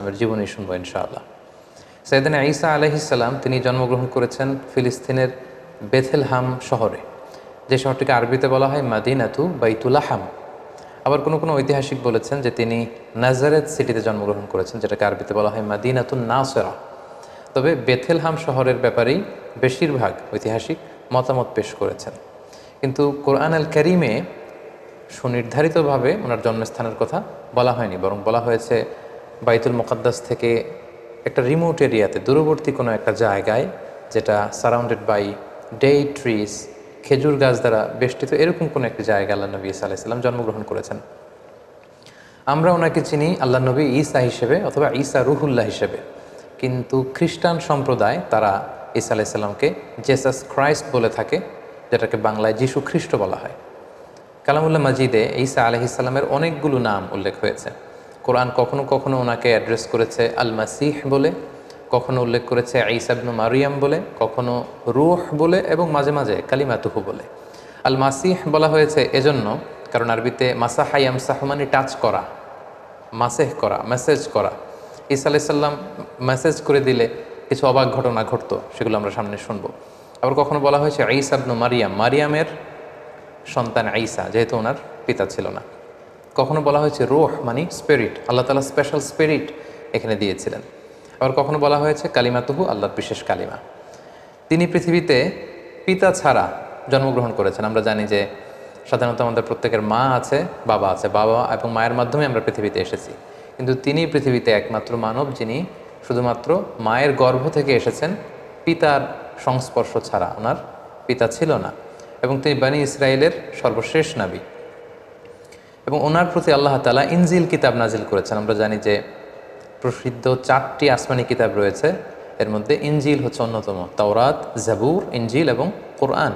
আমার জীবনী শুনবো ইনশাআল্লাহ। সাইয়েদনা ঈসা আলাইহিস সালাম তিনি জন্মগ্রহণ করেছেন ফিলিস্তিনের বেথেলহাম শহরে, যে শহরটিকে আরবিতে বলা হয় মাদিনাতু বাইতুলাহাম। আবার কোনো কোনো ঐতিহাসিক বলেছেন যে তিনি নাজারেত সিটিতে জন্মগ্রহণ করেছেন, যেটাকে আরবিতে বলা হয় মাদিনাতুন নাসেরা। তবে বেথেলহাম শহরের ব্যাপারেই বেশিরভাগ ঐতিহাসিক মতামত পেশ করেছেন। কিন্তু কোরআন আল কারীমে সুনির্ধারিতভাবে ওনার জন্মস্থানের কথা বলা হয়নি, বরং বলা হয়েছে বাইতুল মুকাদ্দাস থেকে একটা রিমোট এরিয়াতে, দূরবর্তী কোনো একটা জায়গায়, যেটা সারাউন্ডেড বাই ডেই ট্রিজ, খেজুর গাছ দ্বারা বেষ্টিত, এরকম কোনো একটি জায়গায় আল্লাহ নবী ঈসা আলাইহিস সালাম জন্মগ্রহণ করেছেন। আমরা ওনাকে চিনি আল্লাহ নবী ঈসা হিসেবে অথবা ঈসা রুহুল্লাহ হিসেবে, কিন্তু খ্রিস্টান সম্প্রদায় তারা ঈসা আলাইহিস সালামকে জেসাস ক্রাইস্ট বলে থাকে, যেটাকে বাংলায় যীশু খ্রিস্ট বলা হয়। কালামুল্লাহ মাজিদে ঈসা আলাইহিস সালামের অনেকগুলো নাম উল্লেখ হয়েছে। কোরআন কখনো কখনো ওনাকে অ্যাড্রেস করেছে আল মাসিহ বলে, কখনো উল্লেখ করেছে ঈসা ইবনু মারিয়াম বলে, কখনো রূহ বলে, এবং মাঝে মাঝে কালিমাতুহু বলে। আল মাসিহ বলা হয়েছে এজন্য কারণ আরবিতে মাসাহা ইয়ামসাহু মানে টাচ করা, মাসেহ করা, মেসেজ করা। ঈসা আলাইহিস সালাম মেসেজ করে দিলে কিছু অবাক ঘটনা ঘটতো, সেগুলো আমরা সামনে শুনবো। আবার কখনো বলা হয়েছে ঈসা ইবনু মারিয়াম, মারিয়ামের সন্তান ঈসা, যেহেতু ওনার পিতা ছিল না। কখনো বলা হয়েছে রূহ মানে স্পিরিট, আল্লাহ তাআলা স্পেশাল স্পিরিট এখানে দিয়েছিলেন। আবার কখনো বলা হয়েছে কালিমাতুহু, আল্লাহর বিশেষ কালিমা। তিনি পৃথিবীতে পিতা ছাড়া জন্মগ্রহণ করেছেন। আমরা জানি যে সাধারণত আমাদের প্রত্যেকের মা আছে, বাবা আছে, বাবা এবং মায়ের মাধ্যমে আমরা পৃথিবীতে এসেছি, কিন্তু তিনি পৃথিবীতে একমাত্র মানব যিনি শুধুমাত্র মায়ের গর্ভ থেকে এসেছেন, পিতার সংস্পর্শ ছাড়া। ওনার পিতা ছিল না, এবং তিনি বনী ইসরায়েলের সর্বশেষ নবী। এবং ওনার প্রতি আল্লাহ তাআলা ইনজিল কিতাব নাজিল করেছেন। আমরা জানি যে প্রসিদ্ধ 4টি আসমানি কিতাব রয়েছে, এর মধ্যে ইনজিল হচ্ছে অন্যতম। তাওরাত, জাবুর, ইনজিল এবং কোরআন।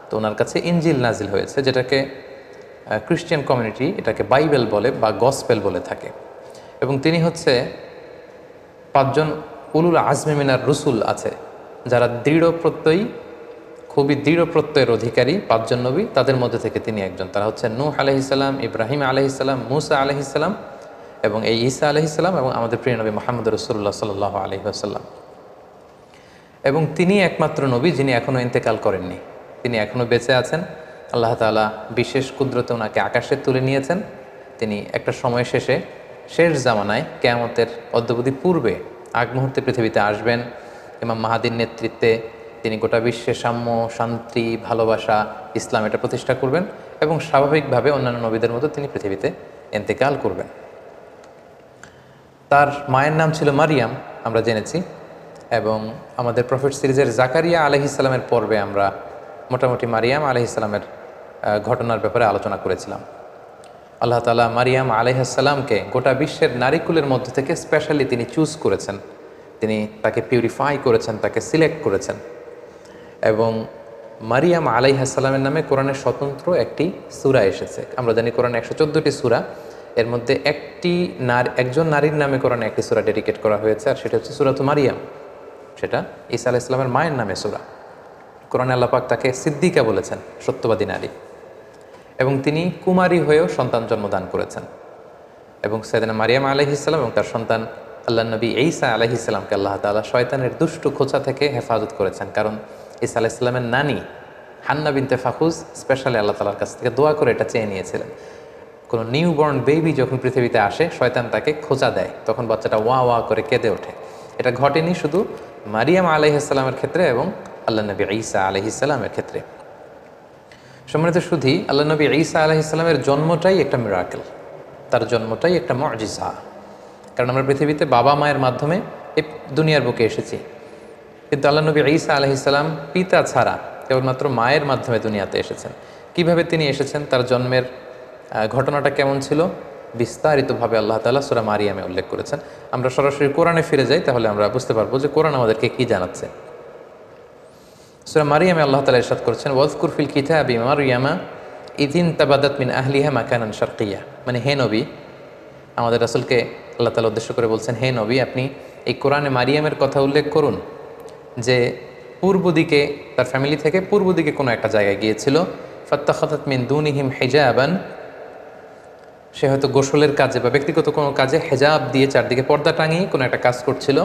তো ওনার কাছে ইনজিল নাজিল হয়েছে, যেটাকে খ্রিস্টান কমিউনিটি এটাকে বাইবেল বলে বা গসপেল বলে থাকে। এবং তিনি হচ্ছে 5জন উলুল আজমি মিনার রসুল আছে, যারা দৃঢ় প্রত্যয়ী, খুবই দৃঢ় প্রত্যয়ের অধিকারী 5জন নবী, তাদের মধ্যে থেকে তিনি একজন। তারা হচ্ছে নূহ আলাইহিস সালাম, ইব্রাহিম আলাইহিস সালাম, মূসা আলাইহিস সালাম এবং এই ঈসা আলাইহিস সালাম, এবং আমাদের প্রিয় নবী মুহাম্মদ রাসূলুল্লাহ সাল্লাল্লাহু আলাইহি ওয়াসাল্লাম। এবং তিনি একমাত্র নবী যিনি এখনও ইন্তেকাল করেননি, তিনি এখনও বেঁচে আছেন। আল্লাহ তাআলা বিশেষ কুদরতে ওনাকে আকাশে তুলে নিয়েছেন। তিনি একটা সময় শেষে, শেষ জামানায়, কিয়ামতের অদ্যাবধি পূর্বে, আগ মুহূর্তে পৃথিবীতে আসবেন। ইমাম মাহাদির নেতৃত্বে তিনি গোটা বিশ্বে সাম্য, শান্তি, ভালোবাসা, ইসলাম এটা প্রতিষ্ঠা করবেন, এবং স্বাভাবিকভাবে অন্যান্য নবীদের মতো তিনি পৃথিবীতে ইন্তেকাল করবেন। তার মায়ের নাম ছিল মারিয়াম, আমরা জেনেছি। এবং আমাদের প্রফেট সিরিজের জাকারিয়া আলাইহিস সালামের পর্বে আমরা মোটামুটি মারিয়াম আলাইহিস সালামের ঘটনার ব্যাপারে আলোচনা করেছিলাম। আল্লাহ তাআলা মারিয়াম আলাইহিস সালামকে গোটা বিশ্বের নারীকুলের মধ্য থেকে স্পেশালি তিনি চুজ করেছেন, তিনি তাকে পিউরিফাই করেছেন, তাকে সিলেক্ট করেছেন। এবং মারিয়াম আলাইহিস সালামের নামে কোরআনের স্বতন্ত্র একটি সূরা এসেছে। আমরা জানি কোরআনে 114টি সূরা, এর মধ্যে একজন নারীর নামে কোরআনে একটি সূরা ডেডিকেট করা হয়েছে, আর সেটা হচ্ছে সূরাতুল মারিয়াম। সেটা ঈসা আলাইহিস সালামের মায়ের নামে সূরা। কোরআনে আল্লাহ পাক তাকে সিদ্দিকা বলেছেন, সত্যবাদী নারী। এবং তিনি কুমারী হয়েও সন্তান জন্মদান করেছেন। এবং সাইয়েদনা মারিয়াম আলাইহিস সালাম এবং তার সন্তান আল্লাহ নবী ঈসা আলাইহিস সালামকে আল্লাহ তাআলা শয়তানের দুষ্ট খোঁচা থেকে হেফাজত করেছেন। কারণ ঈসা আলাইহিস সালামের নানি হান্না বিনতে ফাখুজ স্পেশালি আল্লাহ তাআলার কাছ থেকে দোয়া করে এটা চেয়ে নিয়েছিলেন। কোনো নিউবর্ন বেবি যখন পৃথিবীতে আসে, শয়তান তাকে খোঁচা দেয়, তখন বাচ্চাটা ওয়া ওয়া করে কেঁদে ওঠে। এটা ঘটেনি শুধু মারিয়াম আলাইহিস সালামের ক্ষেত্রে এবং আল্লাহ নবী ঈসা আলাইহিস সালামের ক্ষেত্রে। সম্মানিত সুধী, আল্লাহ নবী ঈসা আলাইহিস সালামের জন্মটাই একটা মিরাকেল, তার জন্মটাই একটা মুআজিজা। কারণ আমরা পৃথিবীতে বাবা মায়ের মাধ্যমে এই দুনিয়ার বুকে এসেছি, কিন্তু আল্লাহ নবী ঈসা আলাইহিস সালাম পিতা ছাড়া কেবলমাত্র মায়ের মাধ্যমে দুনিয়াতে এসেছেন। কিভাবে তিনি এসেছেন, তার জন্মের ঘটনাটা কেমন ছিল, বিস্তারিতভাবে আল্লাহ তাআলা সূরা মারিয়ামে উল্লেখ করেছেন। আমরা সরাসরি কোরআনে ফিরে যাই, তাহলে আমরা বুঝতে পারবো যে কোরআন আমাদেরকে কি জানাচ্ছে। সূরা মারিয়ামে আল্লাহ তাআলা ইরশাদ করেছেন, ওয়াজকুর ফিল কিতাবি মারইয়ামা ইযিন তাবাদাত মিন আহলিহা মাকানান শারকিয়্যা। মানে হে নবী, আমাদের রাসূলকে আল্লাহ তাআলা উদ্দেশ্য করে বলছেন, হে নবী, আপনি এই কোরআনে মারিয়ামের কথা উল্লেখ করুন, যে পূর্ব দিকে, তার ফ্যামিলি থেকে পূর্ব দিকে কোনো একটা জায়গায় গিয়েছিল। ফাত্তাখাযাত মিন দুনিহিম হিজাবান, সে হয়তো গোসলের কাজে বা ব্যক্তিগত কোনো কাজে হেজাব দিয়ে চারদিকে পর্দা টাঙিয়ে কোনো একটা কাজ করছিল।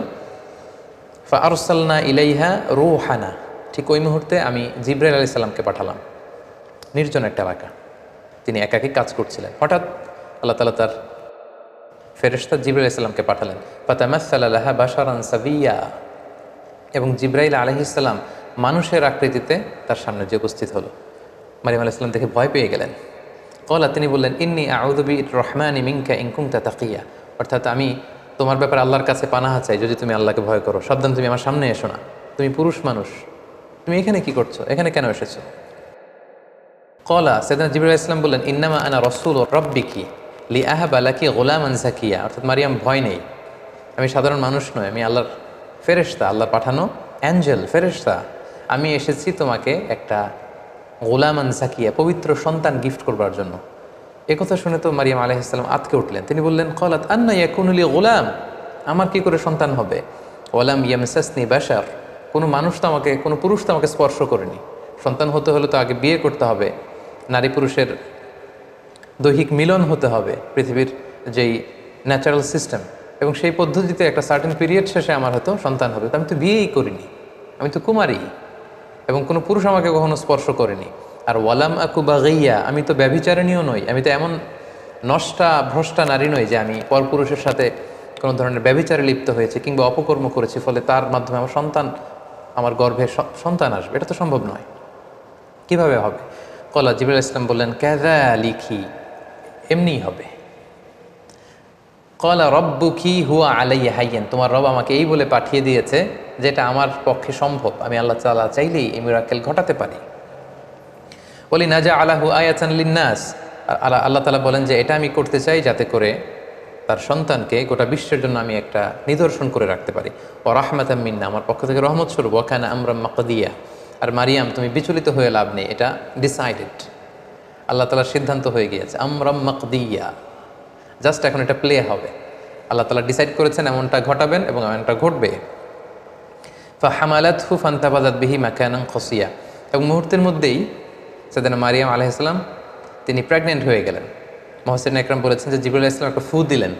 ফা আরসালনা ইলাইহা রূহানা, ঠিক ওই মুহূর্তে আমি জিবরাইল আলাইহিস সালামকে পাঠালাম। নির্জন একটা এলাকা, তিনি একাকী কাজ করছিলেন। হঠাৎ আল্লাহ তাআলা তার ফেরেশতা জিবরাইল আলাইহিস সালামকে পাঠালেন। ফাতামাসসালা লাহা বাশারান সাবিয়্যা, এবং জিবরাইল আলাইহিস সালাম মানুষের আকৃতিতে তার সামনে যে উপস্থিত হলো। মারিয়াম আলাইহিস সালাম দেখে ভয় পেয়ে গেলেন। কলা, তিনি বললেন, ইন্নী আউযু বির-রহমানি মিনকা ইন কুনতা তাকিয়া, অর্থাৎ আমি তোমার ব্যাপারে আল্লাহর কাছে পানাহা চাই যদি তুমি আল্লাহকে ভয় করো। সাবধান, তুমি আমার সামনে এসো না, তুমি পুরুষ মানুষ, তুমি এখানে কি করছো, এখানে কেন এসেছো? কলা, সাইয়েদনা জিবরাইল আলাইহিস সালাম বললেন, ইন্নামা আনা রাসূল রাব্বিকি লিআহাবা লাকি গুলামান যাকিয়া, অর্থাৎ মারিয়াম ভয় নেই, আমি সাধারণ মানুষ নই, আমি আল্লাহর ফেরেশতা, আল্লাহ পাঠানো অ্যাঞ্জেল, ফেরেশতা। আমি এসেছি তোমাকে একটা গোলামান জাকিয়া, পবিত্র সন্তান গিফট করবার জন্য। একথা শুনে তো মারিয়াম আলাইহিস সালাম আতকে উঠলেন। তিনি বললেন, ক্বালাত আন্না ইয়াকুনু লি গোলাম, আমার কি করে সন্তান হবে? ওয়ালাম ইয়ামসাসনি বাশার, কোনো মানুষ তো আমাকে, কোনো পুরুষ তো আমাকে স্পর্শ করেনি। সন্তান হতে হলে তো আগে বিয়ে করতে হবে, নারী পুরুষের দৈহিক মিলন হতে হবে, পৃথিবীর যেই ন্যাচারাল সিস্টেম, এবং সেই পদ্ধতিতে একটা সার্টেন পিরিয়ড শেষে আমার হয়তো সন্তান হবে। তো আমি তো বিয়েই করিনি, আমি তো কুমারী, এবং কোনো পুরুষ আমাকে কখনো স্পর্শ করেনি। আর ওয়ালাম আকু বাগিয়া, আমি তো ব্যভিচারিণীও নই, আমি তো এমন নষ্টা ভ্রষ্টা নারী নই যে আমি পরপুরুষের সাথে কোনো ধরনের ব্যভিচারে লিপ্ত হয়েছে কিংবা অপকর্ম করেছি, ফলে তার মাধ্যমে আমার সন্তান, আমার গর্ভে সন্তান আসবে, এটা তো সম্ভব নয়। কিভাবে হবে? কলা, জিবরাইল ইসলাম বললেন, কাযালিকি, এমনিই হবে। কলা রব্বুকি হুয়া আলাইয়া হাইয়ান, তোমার রব আমাকে এই বলে পাঠিয়ে দিয়েছে যেটা আমার পক্ষে সম্ভব, আমি আল্লাহ তাআলা চাইলেই এই মিরাকেল ঘটাতে পারি। বলি নাজা আলাহু আয়াতান লিন্নাস, আল্লাহ তাআলা বলেন যে এটা আমি করতে চাই যাতে করে তার সন্তানকে গোটা বিশ্বের জন্য আমি একটা নিদর্শন করে রাখতে পারি। ও রাহমাতাম মিন্না, আমার পক্ষ থেকে রহমত স্বরূপ। ওয়া কানা আমরাম মাকদিয়া, আর মারিয়াম তুমি বিচলিত হয়ে লাভ নেই, এটা ডিসাইডেড, আল্লাহ তাআলার সিদ্ধান্ত হয়ে গিয়েছে। আমরাম মাকদিয়া, জাস্ট এখন এটা প্লে হবে, আল্লাহ তাআলা ডিসাইড করেছেন এমনটা ঘটাবেন এবং এমনটা ঘটবে। ফাহামালাতহু ফান্তাবাযাত বিহি মাকানান কসিয়া, এবং মুহূর্তের মধ্যেই সাইয়েদনা মারিয়াম আলাইহিস সালাম তিনি প্রেগনেন্ট হয়ে গেলেন। মুহাসসিরিন ইকরাম বলেছেন যে জিবরাইল আলাইহিস সালাম একটা ফু দিলেন,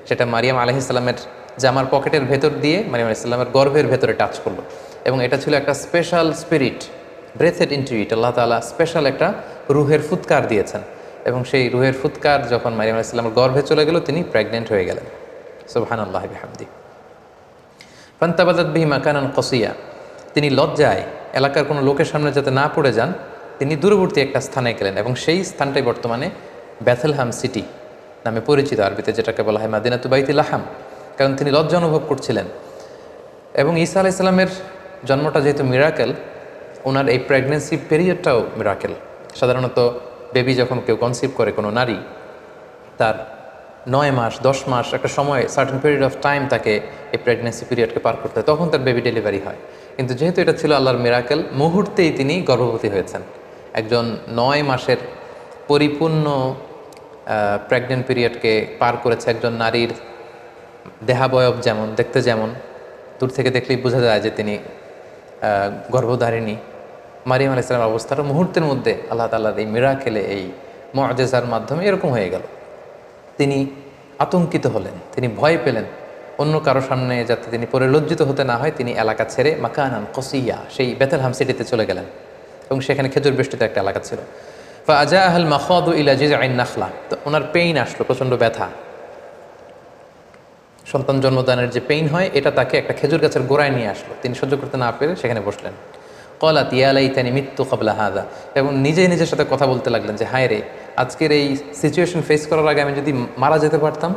সেটা মারিয়াম আলাইহিস সালামের জামার পকেটের ভেতর দিয়ে মারিয়াম আলাইহিস সালামের গর্ভের ভেতরে টাচ করলো, এবং এটা ছিল একটা special spirit, breathed into it, Allah তাআলা স্পেশাল একটা রুহের ফুৎকার দিয়েছেন, এবং সেই রুহের ফুৎকার যখন মারিয়াম আলাইহিস সালামের গর্ভে চলে গেল, তিনি প্রেগনেন্ট হয়ে গেলেন। সুবহানাল্লাহি বিহামদি। ফান্তাবাযাত বিহি মাকানান কসিয়া, তিনি লজ্জায় এলাকার কোনো লোকের সামনে যাতে না পড়ে যান, তিনি দূরবর্তী একটা স্থানে গেলেন, এবং সেই স্থানটাই বর্তমানে বেথলহাম সিটি নামে পরিচিত, আরবিতে যেটাকে বলা হয় মাদিনাতু বাইতুল লাহাম, কারণ তিনি লজ্জা অনুভব করছিলেন। এবং ঈসা আলাইহিস সালামের জন্মটা যেহেতু মিরাকেল, ওনার এই প্রেগনেন্সি পিরিয়ডটাও মিরাকেল। সাধারণত বেবি যখন কেউ কনসিভ করে কোনো নারী, তার 9 মাস 10 মাস একটা সময়, সার্টেন পিরিয়ড অফ টাইম তাকে এই প্রেগনেন্সি পিরিয়ডকে পার করতে হয়, তখন তার বেবি ডেলিভারি হয়। কিন্তু যেহেতু এটা ছিল আল্লাহর মিরাকেল, মুহূর্তেই তিনি গর্ভবতী হয়েছেন। একজন 9 মাসের পরিপূর্ণ প্রেগনেন্ট পিরিয়ডকে পার করেছে একজন নারীর দেহাবয়ব যেমন, দেখতে যেমন, দূর থেকে দেখলেই বোঝা যায় যে তিনি গর্ভধারিণী। মারিয়াম আলাইহিস সালামের অবস্থাটা মুহূর্তের মধ্যে আল্লাহ তাআলার এই মিরাকেলে, এই মুআজিজার মাধ্যমে এরকম হয়ে গেল। তিনি আতঙ্কিত হলেন, তিনি ভয় পেলেন, অন্য কারো সামনে যাতে তিনি পরে লজ্জিত হতে না হয়, তিনি এলাকা ছেড়ে মাকানান কসিয়া, সেই বেথলহাম সিটিতে চলে গেলেন, এবং সেখানে খেজুর বেষ্টিত একটা এলাকা ছিল। ফাজাআহাল মাখাদু ইলা জিজআইন নাখলা, তো ওনার পেইন আসলো, প্রচণ্ড ব্যথা, সন্তান জন্মদানের যে পেইন হয়, এটা তাকে একটা খেজুর গাছের গোড়ায় নিয়ে আসলো। তিনি সহ্য করতে না পেরে সেখানে বসলেন। ক্বালাত ইয়া লাইতানি মিত্তু ক্বাবলা হাযা, এবং নিজেই নিজের সাথে কথা বলতে লাগলেন যে হায় রে, আজকের এই সিচুয়েশন ফেস করার আগে আমি যদি মারা যেতে পারতাম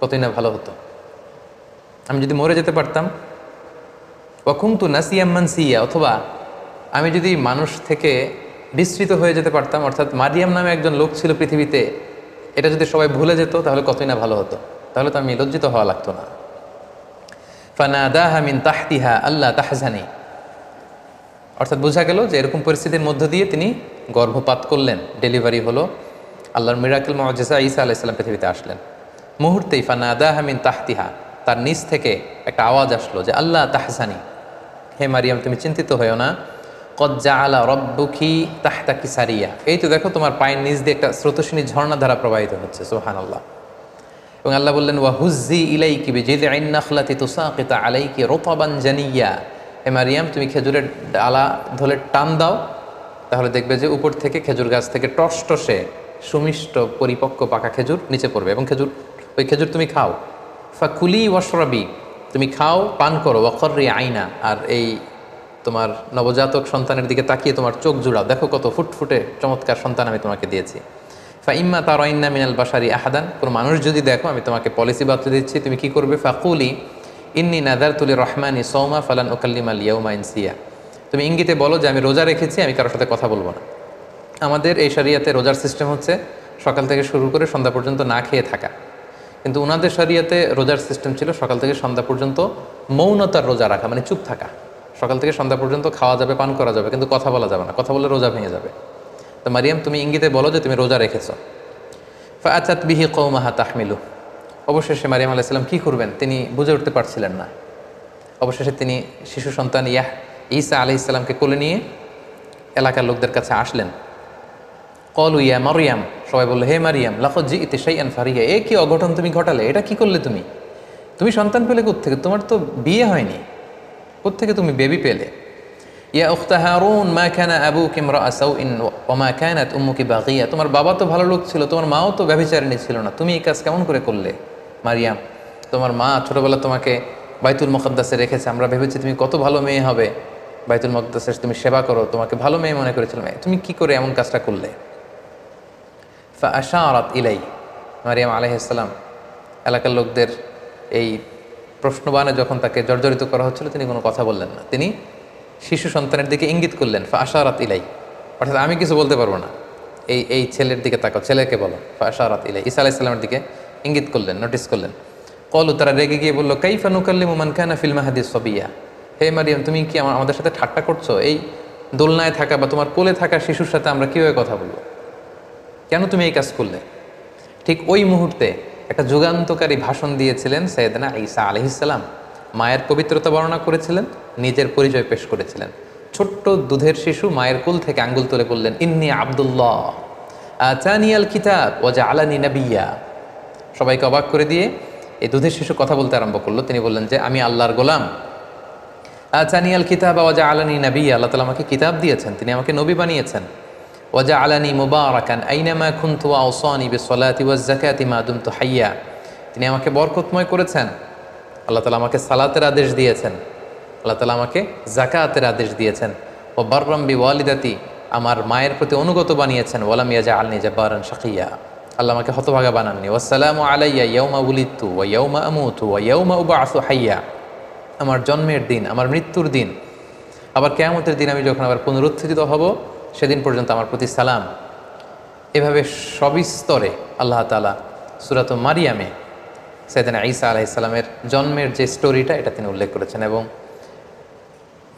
কতই না ভালো হতো, আমি যদি মরে যেতে পারতাম। ওয়া কুনতু নাসিয়াম মানসিয়া, অথবা আমি যদি মানুষ থেকে বিস্মৃত হয়ে যেতে পারতাম, অর্থাৎ মারিয়াম নামে একজন লোক ছিল পৃথিবীতে, এটা যদি সবাই ভুলে যেত তাহলে কতই না ভালো হতো, তাহলে তো আমি লজ্জিত হওয়া লাগতো না। ফানাদাহা মিন তাহতিহা আল্লা তাহজানি, অর্থাৎ বোঝা গেল যে এরকম পরিস্থিতির মধ্য দিয়ে তিনি গর্ভপাত করলেন, ডেলিভারি হলো, আল্লাহর মিরাকেল মুআজিজা ঈসা আলাইহিস সালাম পৃথিবীতে আসলেন। মুহূর্তেই ফানাদাহা মিন তাহতিহা, তার নিচ থেকে একটা আওয়াজ আসলো যে আল্লাহ তাহজানি, হে মারিয়াম তুমি চিন্তিত হয়েও না। কদ জাআলা রাব্বুকি তাহতাকি সারিয়া, এই তো দেখো তোমার পায়ের নিচ দিয়ে একটা স্রোতস্বিনী ঝর্ণা ধারা প্রবাহিত হচ্ছে। সুবহানাল্লাহ। এবং আল্লাহ বললেন ওয়া হুজ্জি ইলাইকি বিজিযইন নাখলাতি তুসাকিত আলাইকি রুতাবান জানিয়া, হে মারিয়াম তুমি খেজুরের ডালা ধরে টান দাও, তাহলে দেখবে যে উপর থেকে খেজুর গাছ থেকে টসটসে সুমিষ্ট পরিপক্ক পাকা খেজুর নিচে পড়বে, এবং ওই খেজুর তুমি খাও। ফাকুলি ওয়াশরাবি, তুমি খাও পান করো, ওয়াকর্রি আইনা, আর এই তোমার নবজাতক সন্তানের দিকে তাকিয়ে তোমার চোখ জুড়াও, দেখো কত ফুটফুটে চমৎকার সন্তান আমি তোমাকে দিয়েছি। ইম্মা তারাইন্না মিনাল বাশারি আহাদান, কোনো মানুষ যদি দেখো আমি তোমাকে পলিসি বাতলে দিচ্ছি, তুমি কি করবে? ফাকুলি ইন্নি নাদারতু লিররহমানি সাওমা ফালান উকাল্লিমাল ইয়াওমা ইনসিয়া, তুমি ইঙ্গিতে বলো যে আমি রোজা রেখেছি, আমি কারোর সাথে কথা বলবো না। আমাদের এই শরিয়াতে রোজার সিস্টেম হচ্ছে সকাল থেকে শুরু করে সন্ধ্যা পর্যন্ত না খেয়ে থাকা, কিন্তু ওনাদের শরিয়াতে রোজার সিস্টেম ছিল সকাল থেকে সন্ধ্যা পর্যন্ত মৌনতার রোজা রাখা, মানে চুপ থাকা। সকাল থেকে সন্ধ্যা পর্যন্ত খাওয়া যাবে, পান করা যাবে, কিন্তু কথা বলা যাবে না, কথা বললে রোজা ভেঙে যাবে। তো মারিয়াম তুমি ইঙ্গিতে বলো যে তুমি রোজা রেখেছো। ফাআতাত বিহি কওমাহা তাহমিলু, অবশেষে মারিয়াম আলাইহিস সালাম কী করবেন তিনি বুঝে উঠতে পারছিলেন না। অবশেষে তিনি শিশু সন্তান ঈসা আলাইহিস সালামকে কোলে নিয়ে এলাকার লোকদের কাছে আসলেন। কলু ইয়া মারিয়াম, সবাই বললো হে মারিয়াম, লাকদ জিইতি শাইআন ফারিয়া, এ কি অঘটন তুমি ঘটালে, এটা কি করলে তুমি? তুমি সন্তান পেলে কোত্থেকে? তোমার তো বিয়ে হয়নি, কোত্থেকে তুমি বেবি পেলে? ইয়া উখতা হারুন মা কানা আবুকি ইমরাআ সাউইন ওয়া মা কানাত উম্মুকি বাগিয়া, তোমার বাবা তো ভালো লোক ছিল, তোমার মাও তো ব্যভিচারিণী ছিল না, তুমি এই কাজ কেমন করে করলে? মারিয়াম, তোমার মা ছোটবেলা তোমাকে বাইতুল মুকাদ্দাসে রেখেছে, আমরা ভেবেছি তুমি কত ভালো মেয়ে হবে, বাইতুল মুকাদ্দাসে তুমি সেবা করো, তোমাকে ভালো মেয়ে মনে করেছিলাম, তুমি কি করে এমন কাজটা করলে? ফাআশারাত ইলাই, মারিয়াম আলাইহিস সালাম এলাকার লোকদের এই প্রশ্নবাণে যখন তাকে জর্জরিত করা হচ্ছিল, তিনি কোনো কথা বললেন না, তিনি শিশু সন্তানের দিকে ইঙ্গিত করলেন। ফাআশারাত ইলাই, অর্থাৎ আমি কিছু বলতে পারবো না, এই ছেলের দিকে তাকাও, ছেলেকে বলো। ফাআশারাত ইলাই, ঈসা আলাইহিস সালামের দিকে ইঙ্গিত করলেন, নোটিস করলেন। কলু, তারা রেগে গিয়ে বললো কাইফা নুকাল্লিমু মান কানা ফিল মাহদি সাবিয়া, হে মারিয়াম তুমি কি আমাদের সাথে ঠাট্টা করছো? এই দোলনায় থাকা বা তোমার কোলে থাকা শিশুর সাথে আমরা কীভাবে কথা বলবো? কেন তুমি এই কাজ করলে? ঠিক ওই মুহূর্তে একটা যুগান্তকারী ভাষণ দিয়েছিলেন সাইয়েদনা ঈসা আলাইহিস সালাম। মায়ের পবিত্রতা বর্ণনা করেছিলেন, নিজের পরিচয় পেশ করেছিলেন। ছোট্ট দুধের শিশু মায়ের কোল থেকে আঙ্গুল তুলে বললেন ইন্নী আব্দুল্লাহ আতানিয়াল কিতাব ওয়া জাআলানি নাবিয়্যা। সবাইকে অবাক করে দিয়ে এই দুধের শিশু কথা বলতে আরম্ভ করলো। তিনি বললেন যে আমি আল্লাহর গোলাম। আতানিয়াল কিতাব ওয়া জাআলানি নাবিয়্যা, আল্লাহ তাআলা আমাকে কিতাব দিয়েছেন, তিনি আমাকে নবী বানিয়েছেন। ওয়া জাআলানি মুবারাকান আইনামা কুনতু ওয়া আওসানি বিসসালাতি ওয়াজ যাকাতি মা দুমতু হাইয়া, তিনি আমাকে বরকতময় করেছেন। আল্লাহ তাআলা আমাকে সালাতের আদেশ দিয়েছেন, আল্লাহ তাআলা আমাকে যাকাতের আদেশ দিয়েছেন। ও বাররাম বিওয়ালিদাতি, আমার মায়ের প্রতি অনুগত বানিয়েছেন। ওয়ালাম ইয়াজআলনি জাব্বারান শাকিয়া, আল্লাহ আমাকে হতভাগা বানাননি। ওয়াসসালামু আলাইয়া ইয়াউমা উলিদতু ওয়া ইয়াউমা আমুতু ওয়া ইয়াউমা উবআসু হাইয়া, আমার জন্মের দিন, আমার মৃত্যুর দিন, আবার কিয়ামতের দিন আমি যখন আবার পুনরুত্থিত হব, সেদিন পর্যন্ত আমার প্রতি সালাম। এভাবে সবিস্তরে আল্লাহ তাআলা সূরাত মারিয়ামে সাইয়েদনা ঈসা আলাইহিস সালামের জন্মের যে স্টোরিটা, এটা তিনি উল্লেখ করেছেন। এবং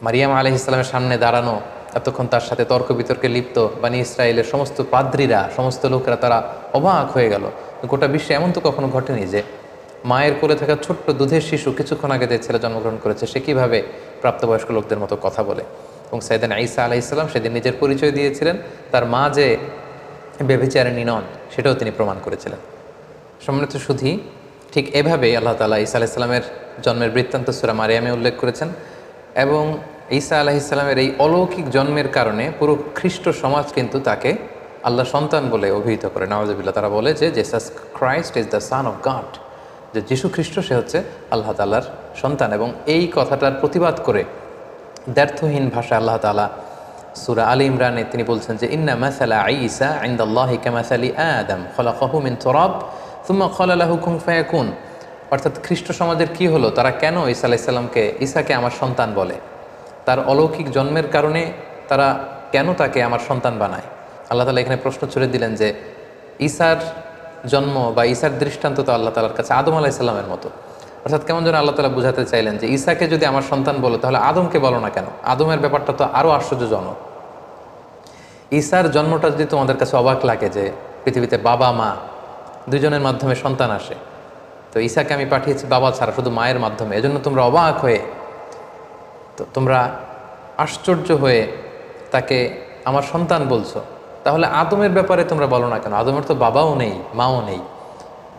মারিয়াম আলাইহিস সালামের সামনে দাঁড়ানো, এতক্ষণ তার সাথে তর্ক বিতর্কে লিপ্ত বানি ইসরায়েলের সমস্ত পাদ্রীরা, সমস্ত লোকেরা তারা অবাক হয়ে গেল। গোটা বিশ্বে এমন তো কখনো ঘটেনি যে মায়ের কোলে থাকা ছোট্ট দুধের শিশু, কিছুক্ষণ আগে যে ছেলে জন্মগ্রহণ করেছে, সে কীভাবে প্রাপ্তবয়স্ক লোকদের মতো কথা বলে। এবং সাইয়েদনা ঈসা আলাইহিস সালাম সেদিন নিজের পরিচয় দিয়েছিলেন, তার মা যে ব্যভিচারিণী নন সেটাও তিনি প্রমাণ করেছিলেন। সম্মানিত সুধী, ঠিক এভাবে আল্লাহ তাআলা ঈসা আলাইহিস সালামের জন্মের বৃত্তান্ত সূরা মারিয়ামে উল্লেখ করেছেন। এবং ঈসা আলাইহিস সালামের এই অলৌকিক জন্মের কারণে পুরো খ্রিস্ট সমাজ কিন্তু তাকে আল্লাহ সন্তান বলে অভিহিত করে। নাউযুবিল্লাহ, তারা বলে যে Jesus Christ is the son of god, যে যীশু খ্রিস্ট সে হচ্ছে আল্লাহ তাআলার সন্তান। এবং এই কথাটার প্রতিবাদ করে দ্ব্যর্থহীন ভাষায় আল্লাহ তাআলা সূরা আলী ইমরানে তিনি বলছেন যে ইন্না মাসালা ঈসা ইনদাল্লাহি কামাসালি আদম খলাকাহু মিন তুরাব সুম্মা ক্বালা লাহু কুন ফায়াকুন, অর্থাৎ খ্রিস্ট সমাজের কি হলো, তারা কেন ঈসা আলাইহিস সালামকে, ঈসাকে আমার সন্তান বলে? তার অলৌকিক জন্মের কারণে তারা কেন তাকে আমার সন্তান বানায়? আল্লাহ তাআলা এখানে প্রশ্ন ছুড়ে দিলেন যে ঈসার জন্ম বা ঈসার দৃষ্টান্ত তো আল্লাহ তাআলার কাছে আদম আলাইহিস সালামের মতো। অর্থাৎ কেমন যেন আল্লাহ তাআলা বুঝাতে চাইলেন যে ঈসাকে যদি আমার সন্তান বলো, তাহলে আদমকে বলো না কেন? আদমের ব্যাপারটা তো আরও আশ্চর্যজনক। ঈসার জন্মটা যদি তোমাদের কাছে অবাক লাগে যে পৃথিবীতে বাবা মা দুজনের মাধ্যমে সন্তান আসে, তো ঈসাকে আমি পাঠিয়েছি বাবা ছাড়া, শুধু মায়ের মাধ্যমে, এজন্য তোমরা অবাক হয়ে, তো তোমরা আশ্চর্য হয়ে তাকে আমার সন্তান বলছো, তাহলে আদমের ব্যাপারে তোমরা বলো না কেন? আদমের তো বাবাও নেই, মাও নেই।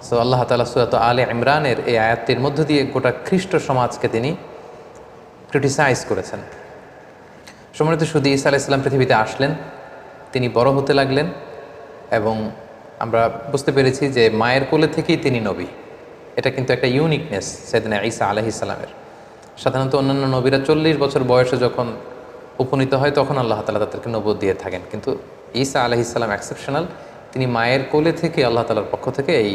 সো আল্লাহ তাআলা সূরা আলে ইমরানের এই আয়াতটির মধ্য দিয়ে গোটা খ্রিস্ট সমাজকে তিনি ক্রিটিসাইজ করেছেন। সম্মানিত শুধু ঈসা আলাইহিস সালাম পৃথিবীতে আসলেন, তিনি বড় হতে লাগলেন এবং আমরা বুঝতে পেরেছি যে মায়ের কোলে থেকেই তিনি নবী। এটা কিন্তু একটা ইউনিকনেস সাইয়েদনা ঈসা আলাইহিস সালামের। সাধারণত অন্যান্য নবীরা 40 বছর বয়সে যখন উপনীত হয় তখন আল্লাহ তাআলা তাদেরকে নবুয়ত দিয়ে থাকেন, কিন্তু ঈসা আলাইহিস সালাম এক্সেপশনাল। তিনি মায়ের কোলে থেকে আল্লাহ তাআলার পক্ষ থেকে এই